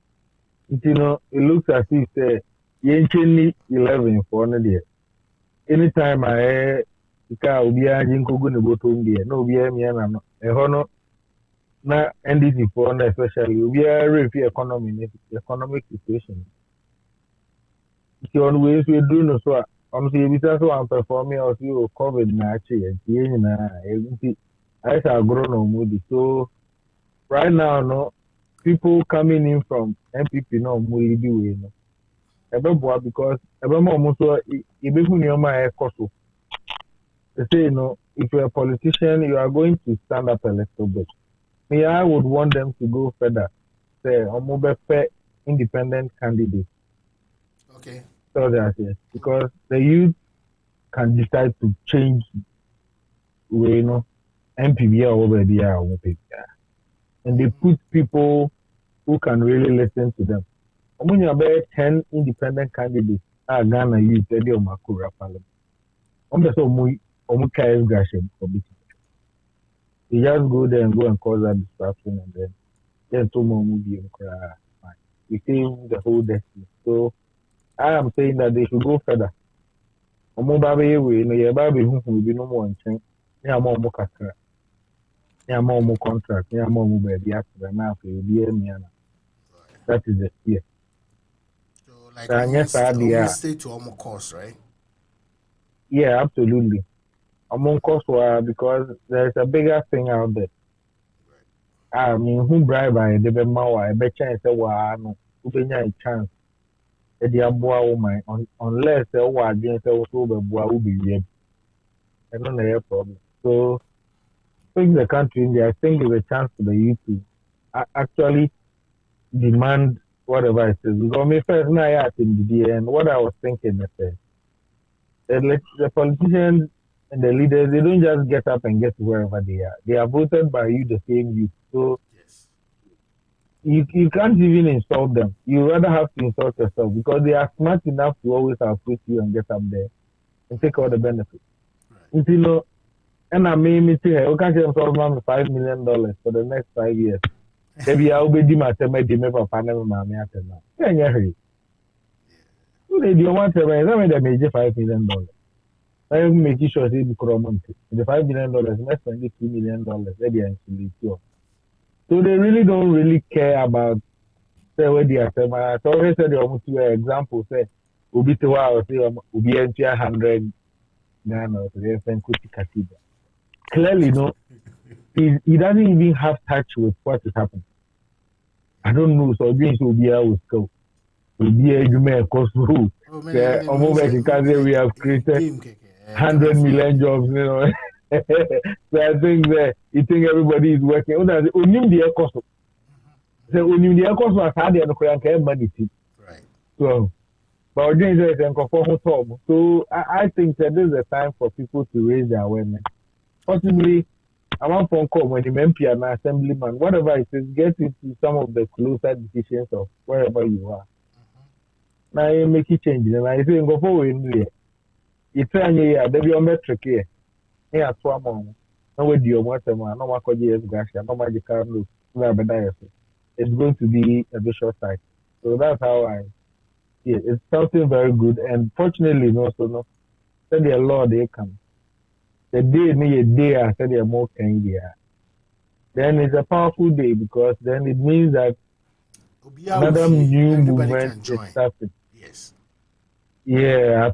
you know, it looks as if say Yencheni 11 for another. Anytime I ika ubia jinkogu ne botom de na ubia mia na no eho na NDC for na especially ubia review economic situation on ways we do no so am say bisa so am performing or you covid na achi e nyina e I shall grow no moody. So right now no people coming in from MPP no mo lead way no ebe because ebe mo so ebe hu ni o ma e koso. They say, you know, if you're a politician, you are going to stand up a little bit. Me, I would want them to go further. Say, fair independent candidate. Okay. So that's it. Because the youth can decide to change, you know, MPB over there, and they put people who can really listen to them. When you have 10 independent candidates, Ghana youth, they do Makura Parliament. You just go there and go and cause that distraction and then two more movie and cry. You see the whole destiny. So I am saying that they should go further. Who will be no more in change. More kakra. More contract. More baby after now for you. That is the fear. So like stay to almost course, right? Yeah, absolutely. Among course because there's a bigger thing out there. I mean, who bribe by the Bemawa, I bet chance no, who be a chance. The Abua woman, unless the war against also the Bua will be red. I don't know problem. So, in the country, I think there's a chance for the youth to actually demand whatever it is. Because me first night in the and what I was thinking is the politicians and the leaders, they don't just get up and get to wherever they are. They are voted by you, the same youth. So yes. you can't even insult them. You rather have to insult yourself because they are smart enough to always approach you and get up there and take all the benefits. Right. You know, and I mean, we can't say $5 million for the next 5 years. Maybe I'll be doing my papa never mammy after now. Yeah. You want to major $5 million. I'm making sure they become money. The $5 million, let's spend $2 million. So they really don't really care about say where they are. I always said they want to example say Ubi to wow say Ubi 100 Ghana or the clearly no he doesn't even have touch with what is happening. I don't know, so being to be able to go. We have created 100 million jobs, you know. So I think that you think everybody is working. Right. So, but so I think that this is a time for people to raise their awareness. Possibly, I want phone call when the MP and assemblyman, whatever it is, get into some of the closer decisions of wherever you are. Now you make it change, and I say go forward in there. It's a year, there be a metric here. Here, Swamon. No way, dear, what am I? No more years, Gasha, no magical look. It's going to be a bit short sight. So that's how I see it. It's something very good. And fortunately, no, so no, said the law they come. The day me a day, I said they're more Kenya. Then it's a powerful day because then it means that another new movement is starting. Yes. Yeah,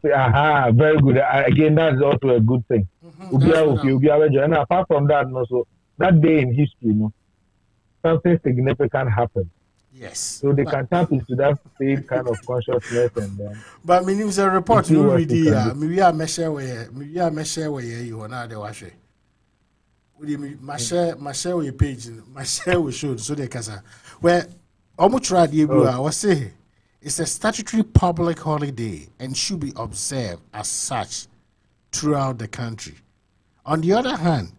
very good. Again, that's also a good thing. And apart from that, also that day in history, something significant happened. Yes. So they can tap into that same kind of consciousness and then. But me news a report you read here. Maybe I measure where you are now the washer. My share with your page, my share will show so they can say where almost tried I was saying it's a statutory public holiday and should be observed as such throughout the country. On the other hand,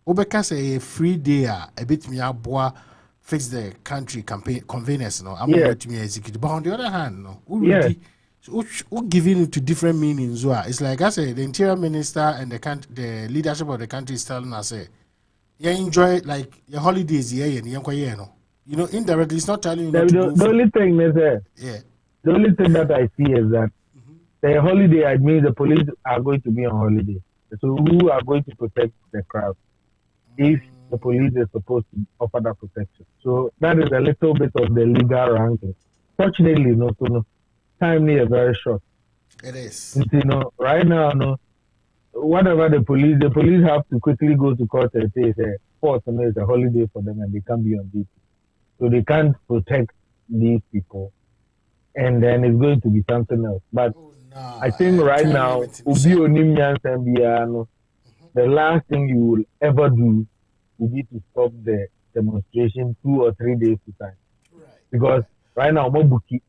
Obeka say a free day a bit me aboa fix the country campaign convenience I'm going to me execute. But on the other hand, who giving it to different meanings. It's like I say the interior minister and the leadership of the country is telling us you enjoy like your holidays here and indirectly it's not telling you not to the only thing is the only thing that I see is that the holiday it means the police are going to be on holiday. So who are going to protect the crowd if the police is supposed to offer that protection? So that is a little bit of the legal ranking. Fortunately, time is very short. It is. Right now, whatever the police have to quickly go to court and say, fourth is a holiday for them and they can't be on duty. So they can't protect these people. And then it's going to be something else. But I think right now, the last thing you will ever do will be to stop the demonstration 2 or 3 days to time. Right. Because right now, Mobuki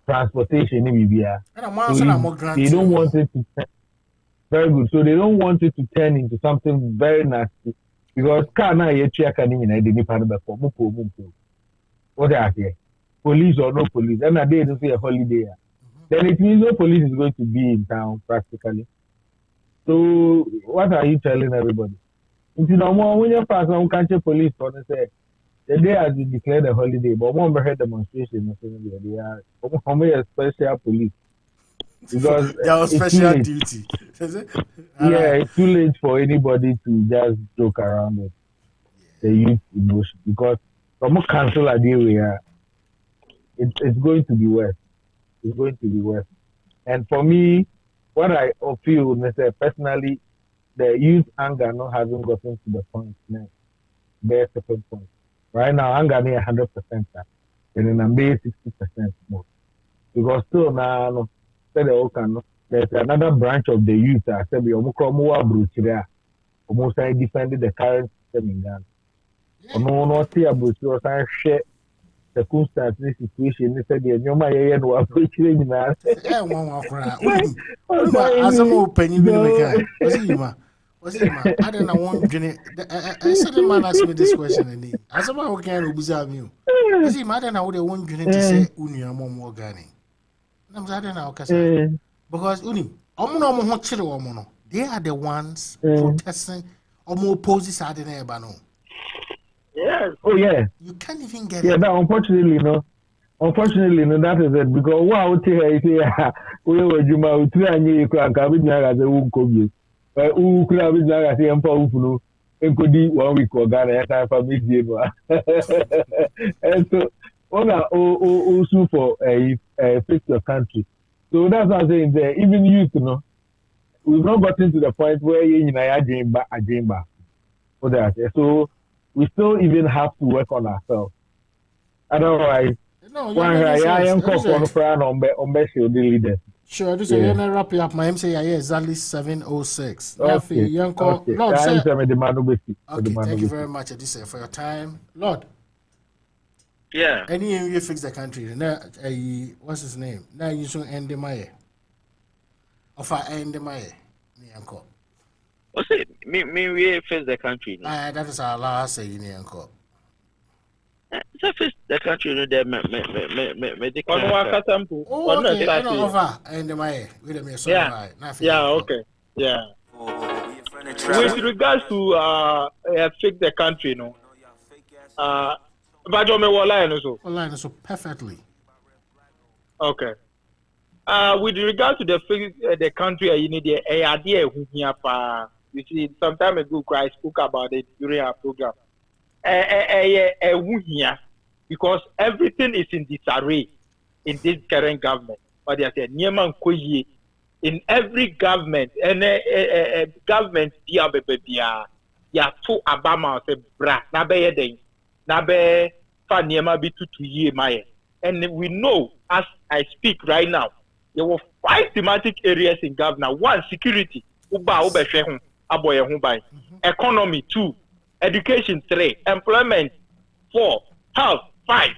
transportation in Libya, they don't want it to very good. So they don't want it to turn into something very nasty. Because what they are here, police or no police, and a day to say a holiday. Then it means no police is going to be in town practically. So what are you telling everybody? When you pass on country police for say the day has been declared a holiday, but one heard demonstration, they are a special police. Because that was special duty. It's too late for anybody to just joke around with the youth emotion. Because from a cancel a day we are, it's going to be worse. It's going to be worse. And for me, what I feel personally, the youth anger not having gotten to the point now. Bare certain point. Right now, anger near 100%, and then I'm 60% more. Because still now, there's another branch of the youth that said we almost defended the current system in Ghana. Not see about share circumstances, situation, they said, you're my no appreciating that. Was it man? I don't know one journey. I said the man asked me this question and I said, "How can you observe you?" Was it man? I don't know the one journey to say Unia more Ghani. I'm saying I don't know because Uni, they are the ones protesting or more poses are the neighbor. Yes. Oh yeah. You can't even get it. Yeah, unfortunately, no. Unfortunately, no, that is it. Because wow, we were Juma, 3 years ago, and Kabin as a woman. Who could have been like I say, I'm powerful. And could be 1 week or Ghana time for me. And so, also for a fix your country. So that's what I'm saying there. Even youth, we've not gotten to the point where you know a dream back. So we still even have to work on ourselves. Otherwise, I am the leaders. Sure, this is a wrap up. My MC exactly 7:06. Okay. Lord, okay, thank you very much, Adisa, for your time. Lord. Yeah. Any you fix the country. Now, what's his name? Now you should end the Maya. Of I end the Maya. Uncle. What's it? Me, we fix the country. That is our last say in Uncle. Surface the country, you know, there, medical. Oh, okay. I know over and my with me. Sorry, Yeah. Yeah. Okay. Yeah. With regards to fix the country, no. But me line also. Online so perfectly. Okay. With regard to the country, you need the idea here. You see, some time ago, I spoke about it during our program. Because everything is in disarray in this current government. But they say, in every government, and government, ya to Obama say, bra, na be den, na be fa niema bi tutu ye maye. And we know, as I speak right now, there were 5 thematic areas in governor. 1, security. Economy. 2, education. 3, employment. 4, health. 5.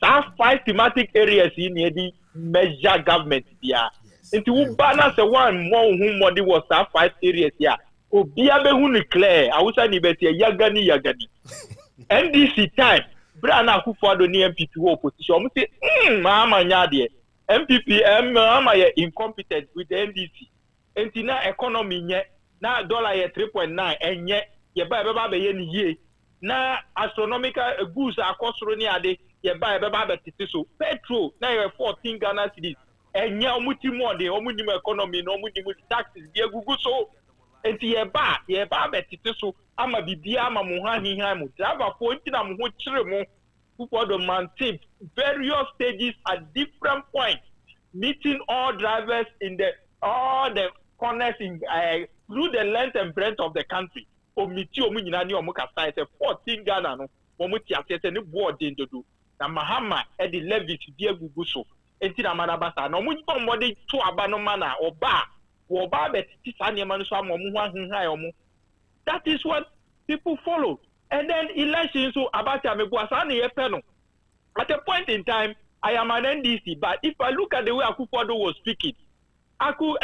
That's 5 thematic areas in the major government. Yeah. Into Ubana say one more whom money was that 5 areas. Yeah. Obiabe who clear. I was saying yagani. NDC time. Brana who for the MPP opposition. Say, mama nyade. MPP, mama incompetent with the NDC. And now economy nye. Now dollar 3.9 and yet ye buy baba ye na astronomical goods are costly ade ye buy baba so petrol now you 14 Ghana cedis and ya muti more the omunim economy no omunim taxes ye gugu so and ye ba so ama bibia ama mo han mu driver point na mo ho kire mo for the maintain various stages at different points meeting all drivers in all the corners in through the length and breadth of the country. Omiti omunyina ni omuka say 14 Ghana no omuti asese ne board ndodo na mahama e de levies di agugu so enti na manabasa na omunyi bomode to aba no mana oba betiti sa niema no so amomu ho ahenhan omu. That is what people follow. And then elections so Abacha mebuasa na yepe no at a point in time I am an NDC, but if I look at the way Akufo-Addo was speaking, because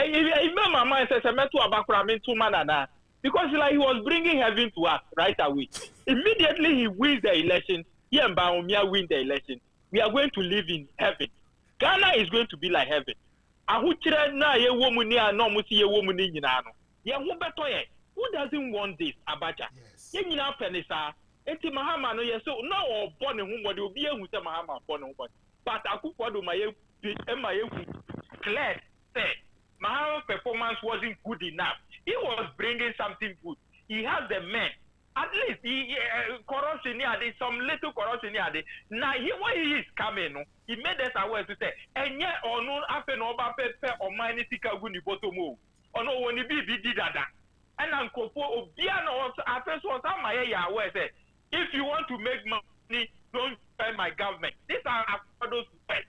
like he was bringing heaven to us right away. Immediately he wins the election. He and Baumia win the election. We are going to live in heaven. Ghana is going to be like heaven. Who doesn't want this, Abacha? But Akufo-Addo clear said Mahama's performance wasn't good enough. He was bringing something good. He has the men. At least corruption here, some little corruption here. Now when he is coming, he made us aware to say, and yet or no after no pay or minus guni botomo. Or no when he be dada. And Uncle Obiano after so some my aware say, if you want to make money, don't spend my government. These are those best.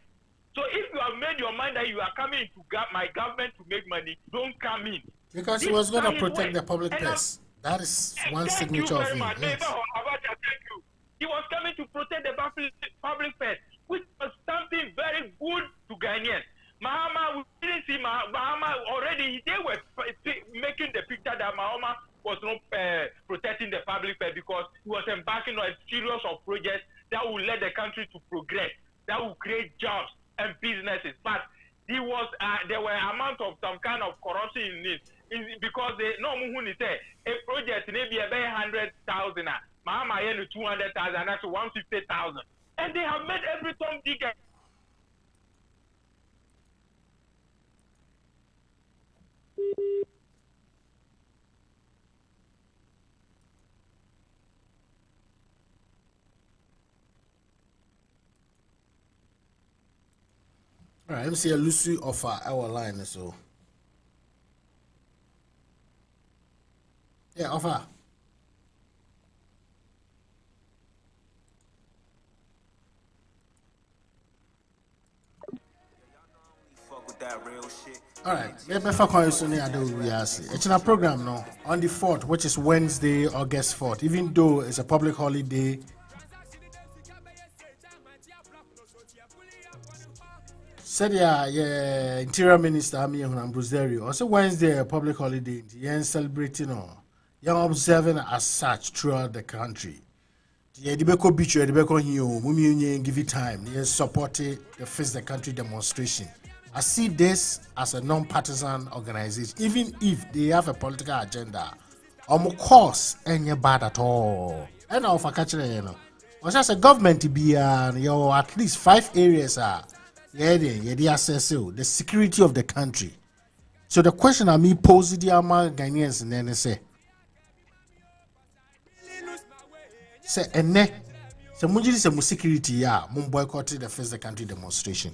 So if you have made your mind that you are coming to my government to make money, don't come in. Because he was going to protect the public purse. That is one signature of him. Yes. Thank you. He was coming to protect the public purse, which was something very good to Ghanaians. Mahama, we didn't see Mahama already. They were making the picture that Mahama was not protecting the public purse because he was embarking on a series of projects that will let the country to progress, that will create jobs and businesses. But there were amount of some kind of corruption in this. Because they no muhuni say a project maybe about 100,000, Mahama 200,000, that's 150,000, and they have made every time bigger. All right, let me see a Lucy offer our line so. Yeah, offer. All right, maybe for question I do we ask. It's in a program now on the 4th, which is Wednesday, August 4th. Even though it's a public holiday, said yeah, Interior Minister Ami Ambroserio. Also Wednesday, a public holiday. You're celebrating or you're observing as such throughout the country. Yeah, the Beko Beach, the Beko Hio, Mumi give it time. They supported the Face the Country demonstration. I see this as a non-partisan organization, even if they have a political agenda. Course, ain't bad at all. And now for catching you know, was just a government to be at least 5 areas are the access the security of the country. So the question I me pose the Ghanaians and then say ene se mujiri se security ya mun boycott the Face the Country demonstration.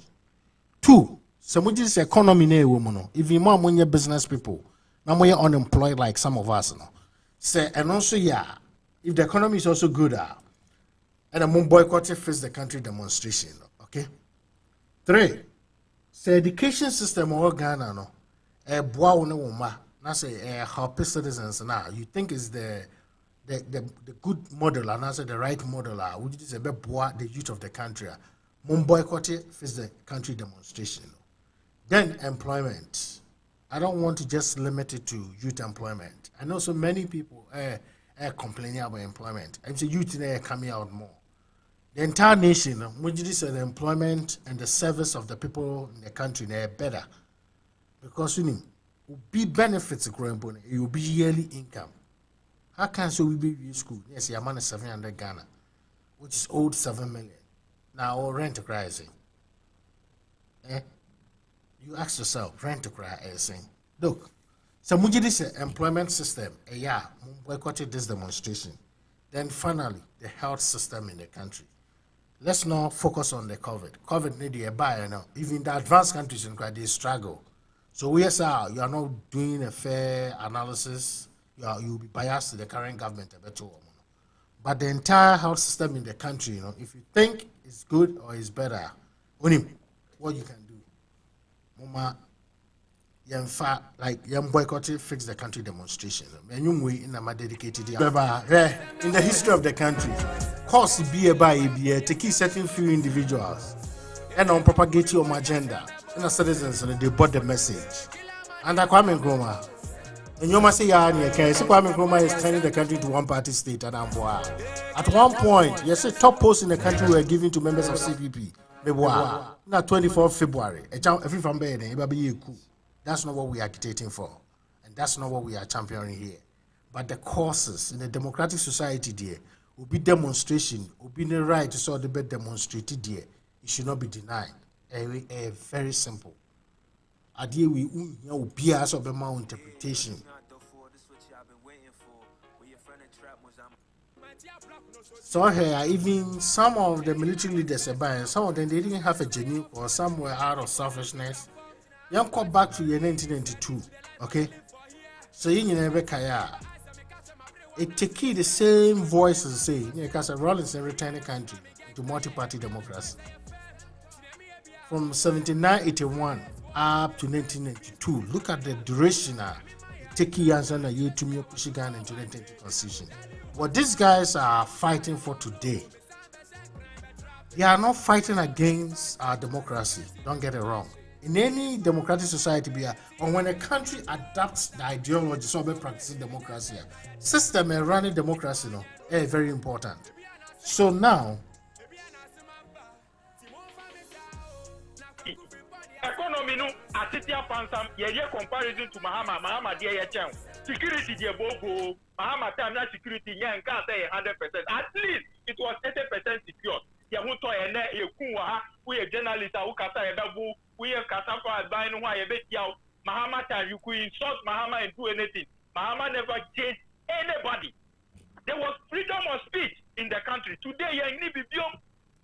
2 se mujiri se economy na ewo mu no even more money business people na mo unemployed like some of us no say and also yeah if the economy is also good and mun boycott Face the Country demonstration, okay. 3 say education system or Ghana no boa wona woma na say help citizens now you think is the good model and also the right model which is a bit the youth of the country mun boycott Face the Country demonstration. Then employment, I don't want to just limit it to youth employment. I know so many people complaining about employment. I'm saying youth are coming out more. The entire nation, which is the employment and the service of the people in the country, they're better because you know will be benefits growing. It will be yearly income. How can so we be in school? Yes, your money 700 Ghana, which is owed 7 million. Now or rent a rising. You ask yourself, rent a cry saying, look, so this employment system, boycotted this demonstration. Then finally, the health system in the country. Let's not focus on the COVID. COVID need a buy now. Even the advanced countries in they struggle. So yes, you are not doing a fair analysis. You'll be biased to the current government a bit. But the entire health system in the country, you know, if you think it's good or it's better, what you can do. Mama, like boycotted Fix the Country demonstration. In dedicated in the history of the country, cause be to keep certain few individuals and on propagate your agenda. And the citizens they bought the message. And I Kwame Nkrumah. And you must say Kwame Nkrumah is turning the country to one party state and at one point, yes, a top posts in the country were given to members of CPP. Now 24th February. That's not what we are agitating for. And that's not what we are championing here. But the causes in the democratic society there will be demonstration, will be the right to sort of be demonstrated there. It should not be denied. Very simple. Idea we will be as of my interpretation. So here, even some of the military leaders some of them they didn't have a genuine or some were out of selfishness. You come back to year 1992, okay? So you never kaya. It take the same voices say, because Rawlinson returned the country to multi-party democracy. From 1781 up to 1992, look at the duration now. Take years and a year to me pushing into the 1990 constitution. What these guys are fighting for today, they are not fighting against our democracy. Don't get it wrong. In any democratic society, or when a country adopts the ideology, so we practicing democracy, system and running democracy, very important. So now, economy no atitia pansam ye comparison to Mahama dear chen security de bogo Mahama time na security yen can say 100%. At least it was 80% secure. Ya hu to ene e kun wa ha we a journalist who kasa e dabu we kasa for advise no ye be tia Mahama time you could insult Mahama and do anything. Mahama never changed anybody. There was freedom of speech in the country. Today you need to be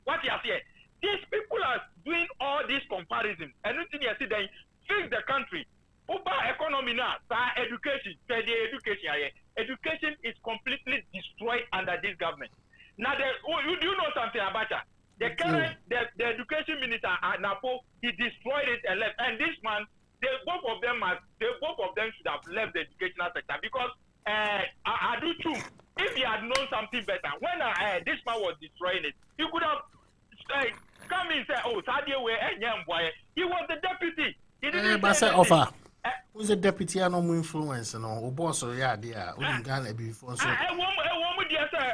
what you say. These people are doing all these comparisons. Anything you see, they fix the country. Over economy now, education, education is completely destroyed under this government. Now, you do know something about that? The current, the education minister, Napo, he destroyed it and left. And this man, both of them should have left the educational sector because I do too. If he had known something better, when this man was destroying it, he could have come in and say, "Oh, Sadio, he was the deputy." He didn't say offer. Who's the deputy? I no more influence, no. Boss or yeah, dear. We Ghana before so.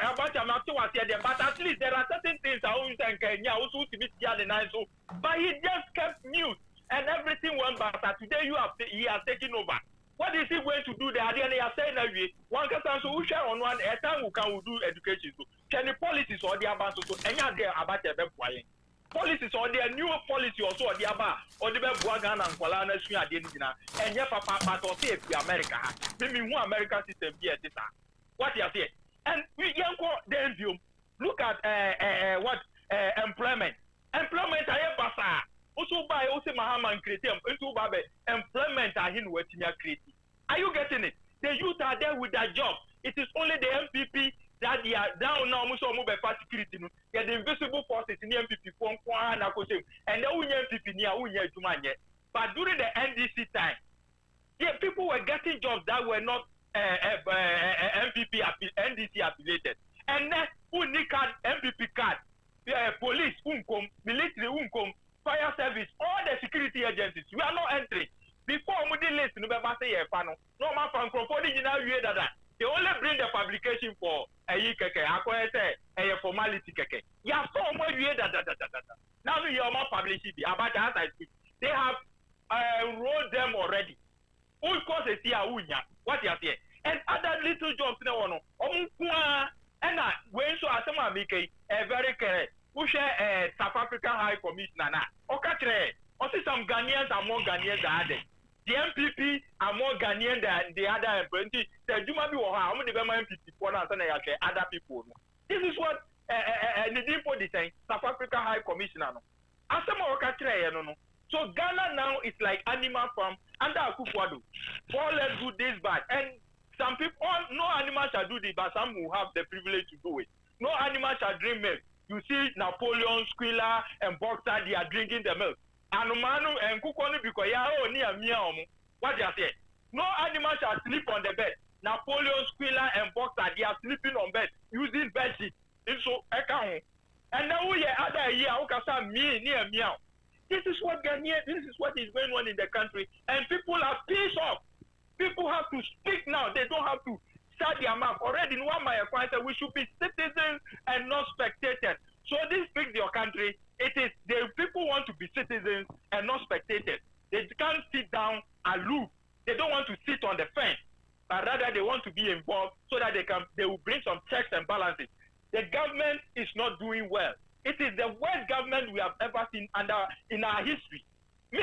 about I'm not sure there, but at least there are certain things I always think Kenya also to be the nice. But he just kept mute and everything went back. Today he has taken over. What is he going to do there? They are saying that one can answer who share on one a time who can do education. So can the policies or the about so any other about the policies or their new policy also or the about or the Buagan and Kuala Lumpur and yeah, papa, but or say America. Maybe one American system here. What you say? And we then view. Look at what employment. Employment I have basa. Also by also Mahama and create into Babe employment are in what you create. Are you getting it? The youth are there with their job. It is only the MPP that they are down now. Muso mobile security. Get the invisible forces in the MPP and the MPP near but during the NDC time, yeah, people were getting jobs that were not MPP NDC affiliated. And then who need card MPP card? Police military fire service, all the security agencies. We are not entering. Before we did list, no matter say no man from Crawford, they only bring the publication for a formality. Yeah, so much now you are not publishing about as I speak. They have enrolled them already. Who cause a tia what you say? And other little jobs no one. And when so as someone make a very correct. Who share South African High Commissioner now? Okay, also some Ghanaians are more Ghanaians than others. The MPP are more Ghanaian than the other MPP. The Juma be how many MPP for now other people. This is what the depot is saying. South African High Commissioner. As some no. So Ghana now is like animal farm under Akufo-Addo. All let's do this bad. And some people, no animal shall do this, but some will have the privilege to do it. No animal shall drink milk. You see Napoleon, Squilla, and Boxer, they are drinking the milk. And Manu and Kukoni because near me. What you say? No animal shall sleep on the bed. Napoleon, Squilla, and Boxer, they are sleeping on bed using bed sheet. So and now we are other year, me near meow. This is what this is what is going on in the country, and people are pissed off. People have to speak now. They don't have to start their mouth. Already in one my point said we should be citizens and not spectators. So this speaks your country. It is the people want to be citizens and not spectators. They can't sit down aloof. They don't want to sit on the fence, but rather they want to be involved so that they will bring some checks and balances. The government is not doing well. It is the worst government we have ever seen in our history. Me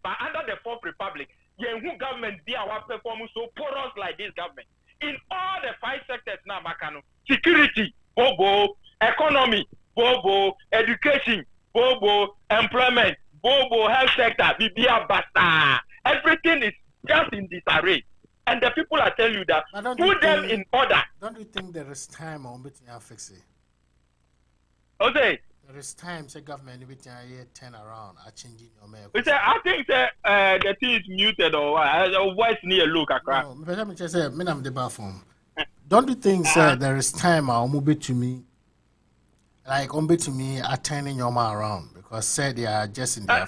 but under the Fourth Republic, who government be our performance so porous like this government. In all the 5 sectors now, Makano, security, bobo, economy, bobo, education, bobo, employment, bobo, health sector, bibia basta. Everything is just in disarray. And the people are telling you that put them in order. Don't you think there is time on between our fix it? Okay. There is time, say government between a turn around, changing your mail. I think the thing is muted or voice near look across. No, but let me just say, I'm the bathroom. Don't you think, sir, there is time I'll move it to me? Like, on bit to me, turning your man around because said they are just in their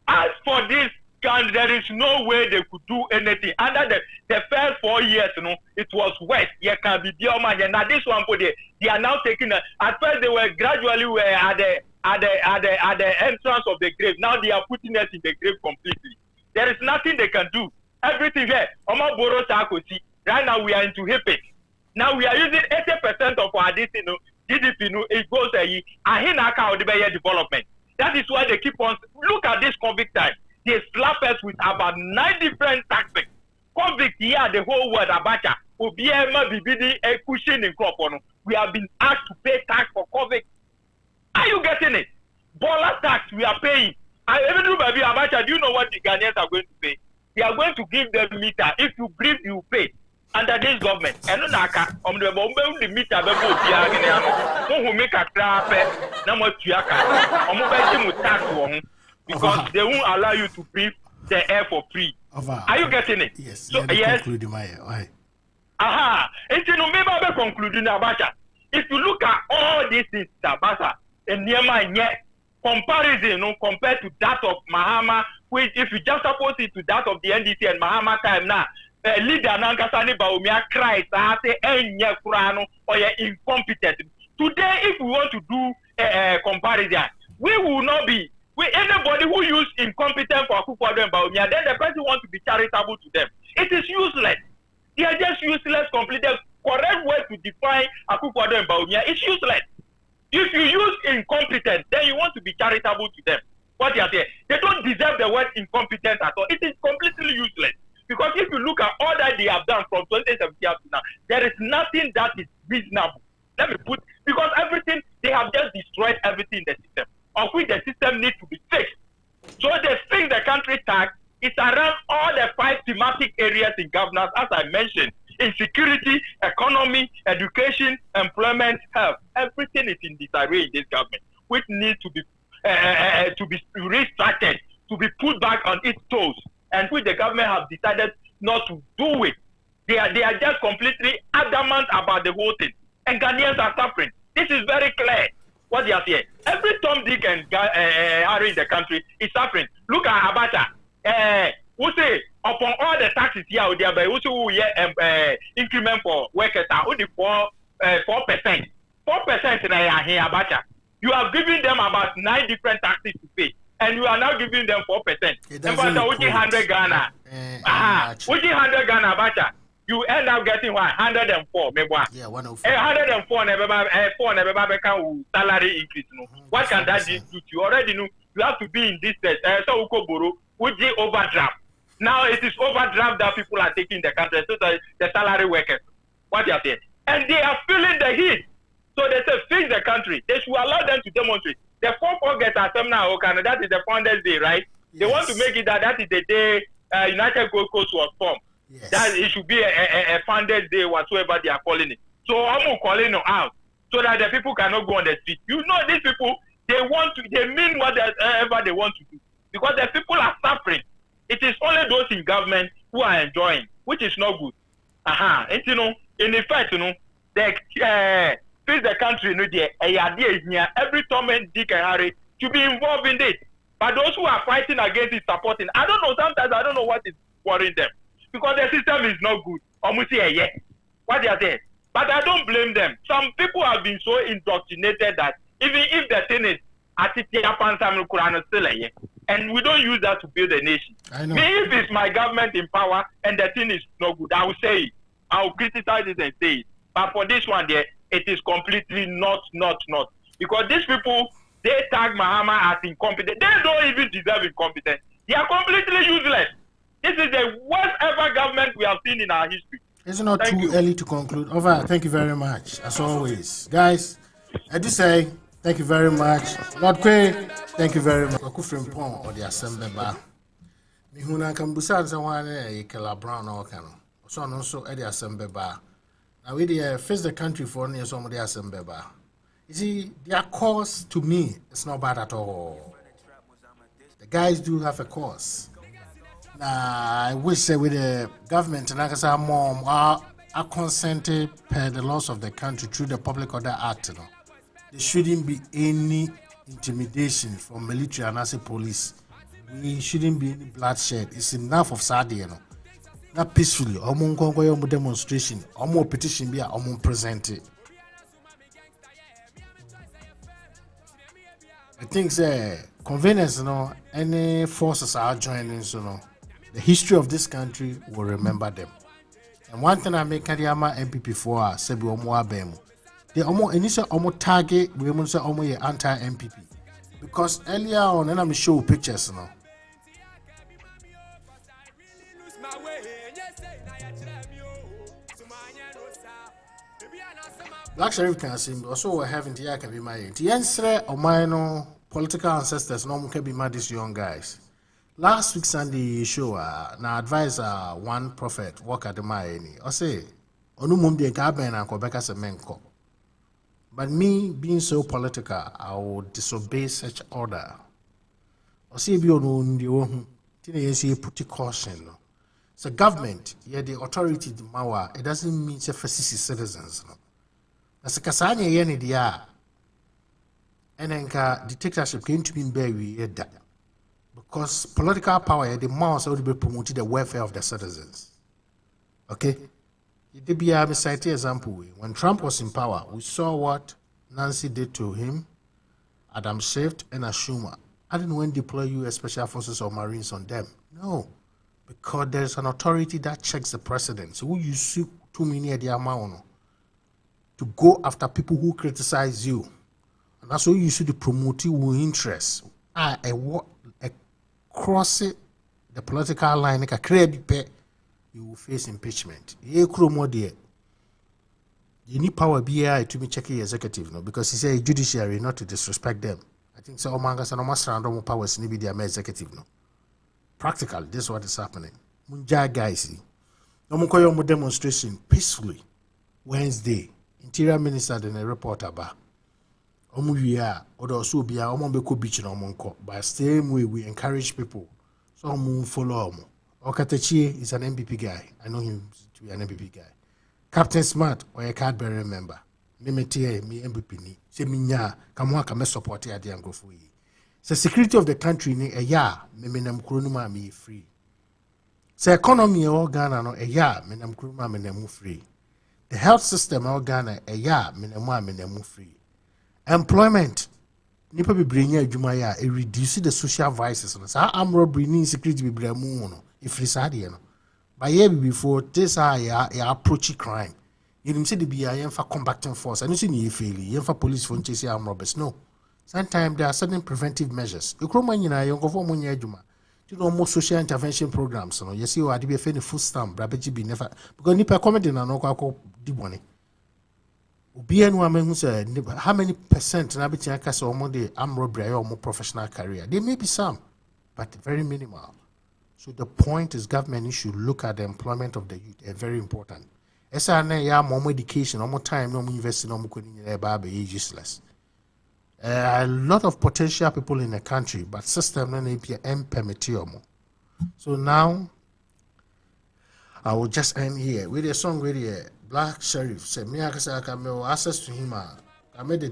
as for this, there is no way they could do anything. Under the first 4 years, it was west. You can be and now this one, they are now taking. At first, they were gradually at the entrance of the grave. Now they are putting us in the grave completely. There is nothing they can do. Everything here. Right now we are into HIPIC. Now we are using 80% of our GDP. It goes a development. That is why they keep on. Look at this convict time. They slap us with about 9 different taxes. Convict here, the whole world, Abacha. We have been asked to pay tax for convict. Are you getting it? Baller tax we are paying. Even though Abacha, do you know what the Ghanaians are going to pay? They are going to give them meter. If you breathe, you pay. Under this government, and the meter who make a trap, no more tax because they won't allow you to breathe the air for free. Are you getting it? Yes. So yes. Aha. And you know, maybe I concluding Abacha. If you look at all these things, Abacha, and near my comparison, compared to that of Mahama, which if you just oppose it to that of the NDC and Mahama time now, leader nankasa ne Bawumia cries say enye kura no or incompetent. Today, if we want to do a comparison, we will not be. Anybody who use incompetent for Akufo-Addo and Bawumia, then the person wants to be charitable to them. It is useless. They are just useless completely. Correct way to define Akufo-Addo and Bawumia is useless. If you use incompetent, then you want to be charitable to them. What they are saying, they don't deserve the word incompetent at all. It is completely useless. Because if you look at all that they have done from 2017 up to now, there is nothing that is reasonable. Let me put, because everything, they have just destroyed everything in the system, of which the system needs to be fixed. So they think the country tax is around all the 5 thematic areas in governance, as I mentioned, in security, economy, education, employment, health. Everything is in disarray in this government, which needs to be restructured, to be put back on its toes, and which the government have decided not to do it. They are just completely adamant about the whole thing. And Ghanaians are suffering. This is very clear what they are saying. Every Tom, Dick, and Harry in the country is suffering. Look at Abacha. Who say upon all the taxes here or there, but who increment for workers are only 4%. 4% in Abacha. You have given them about 9 different taxes to pay, and you are now giving them 4%. Abacha, 100 Ghana. 100 Ghana, Abacha. You end up getting what? 104, maybe. Yeah, 104. 104 never can salary increase. No. What can that do to you? You already know you have to be in this test. So Ukoboro, which is overdraft. Now it is overdraft that people are taking the country, so the salary workers. What they are saying. And they are feeling the heat. So they say fix the country. They should allow them to demonstrate. The 4th August Assembly, that is the Founders Day, right? Yes. They want to make it that is the day United Gold Coast was formed. Yes. That it should be a Founders Day, whatsoever they are calling it. So I'm calling them out so that the people cannot go on the street. You know, these people, they mean whatever they want to do, because the people are suffering. It is only those in government who are enjoying, which is not good. And you know, in effect, you know, the country, you know, every Tom and Dick and Harry to be involved in this. But those who are fighting against it, supporting, I don't know. Sometimes I don't know what is worrying them, because the system is not good. Almost what they are saying. But I don't blame them. Some people have been so indoctrinated that even if the thing is and we don't use that to build a nation. I know. Me, if it's my government in power and the thing is not good, I will say it. I will criticize it and say it. But for this one there, it is completely not. Because these people, they tag Mahama as incompetent. They don't even deserve incompetence. They are completely useless. This is the worst ever government we have seen in our history. It's not too early to conclude. Over. Thank you very much. As always. Guys, I do say thank you very much. Lord Quay, thank you very much. Acheampong or the Assembly Bar. Mihuna Kambusan, someone a Kela Brown or Cano. So also at the Assembly Bar. Now we face the country for near some of the Assembly Bar. You see, their cause to me is not bad at all. The guys do have a cause. Now, I wish say with the government and I can say more are consented per the laws of the country through the Public Order Act. You know, there shouldn't be any intimidation from military and as a police. We shouldn't be any bloodshed. It's enough of sad, you know. Not peacefully. Omo demonstration, omo petition be omo present it. I think convenience, you know, any forces are joining, you know. The history of this country will remember them. And one thing I make Kadiama MPP for Sebi Omo Abemu. They almost initial almost target we almost say almost anti-MPP. Because earlier on, and I'm show pictures, you know. Black Sheriff can see also we're having the can be my the answer or minor political ancestors no can be mad these young guys. Last week Sunday show na advisor one prophet work at the mine or say onumum de gaben and Quebec semenko. But me being so political, I will disobey such order. Or see be on the one put caution. So government, yeah, the authority the power, it doesn't mean to facilitate citizens. As a Kasanya Yeni dia and then dictatorship came to be very that. Because political power, the mouse would be promoted the welfare of the citizens. Okay? It be a cite example. When Trump was in power, we saw what Nancy did to him, Adam Schiff, and Schumer. I didn't want to deploy U.S. Special Forces or Marines on them. No. Because there's an authority that checks the president. So you see too many of the amount to go after people who criticize you. And that's why you should promote your interests. Cross it, the political line, like a credit, you will face impeachment. You need power BI to be checking executive, no, because he said judiciary not to disrespect them. I think so. Omangas and almost random powers need to be their executive, no. Practically, this is what is happening. Munja guys, no demonstration peacefully. Wednesday, Interior Minister then a report about. Omuya or also be a Omobeko beach in Omonko. But same way we encourage people. So follow Omo. Okatechi is an MPP guy. I know him to be an MPP guy. Captain Smart or a card bearer member. Me MPP ni. Se minya kamwa kame support ya di ango for yi. The security of the country ni me nam kronuma me free. The economy of Ghana no me nam kronuma me namu free. The health system of Ghana me namu free. Employment nipa be bring adwuma ya e reduce the social vices no. Sa armed robbery ni insecurity be bremu no. If risade no. By year before this ya approach crime. You say the BIM for combating force. And you see ni fail. For police for chase armed robbers. No. Sometimes there are certain preventive measures. You come in a young for money adjuma. You know more social intervention programs. You see what be a full stamp. Brabeji be never because nipa comedy na no kwa di money. Obi woman who said how many percent na beti akasa omo de armed robbery or more professional career. There may be some, but very minimal. So the point is government should look at the employment of the youth. Very important. Esa na ya more education, more time, no more investing, no more could be useless. A lot of potential people in the country, but system na permitiomo. So now I will just end here with a song with Black Sheriff. Say me access to him. I made the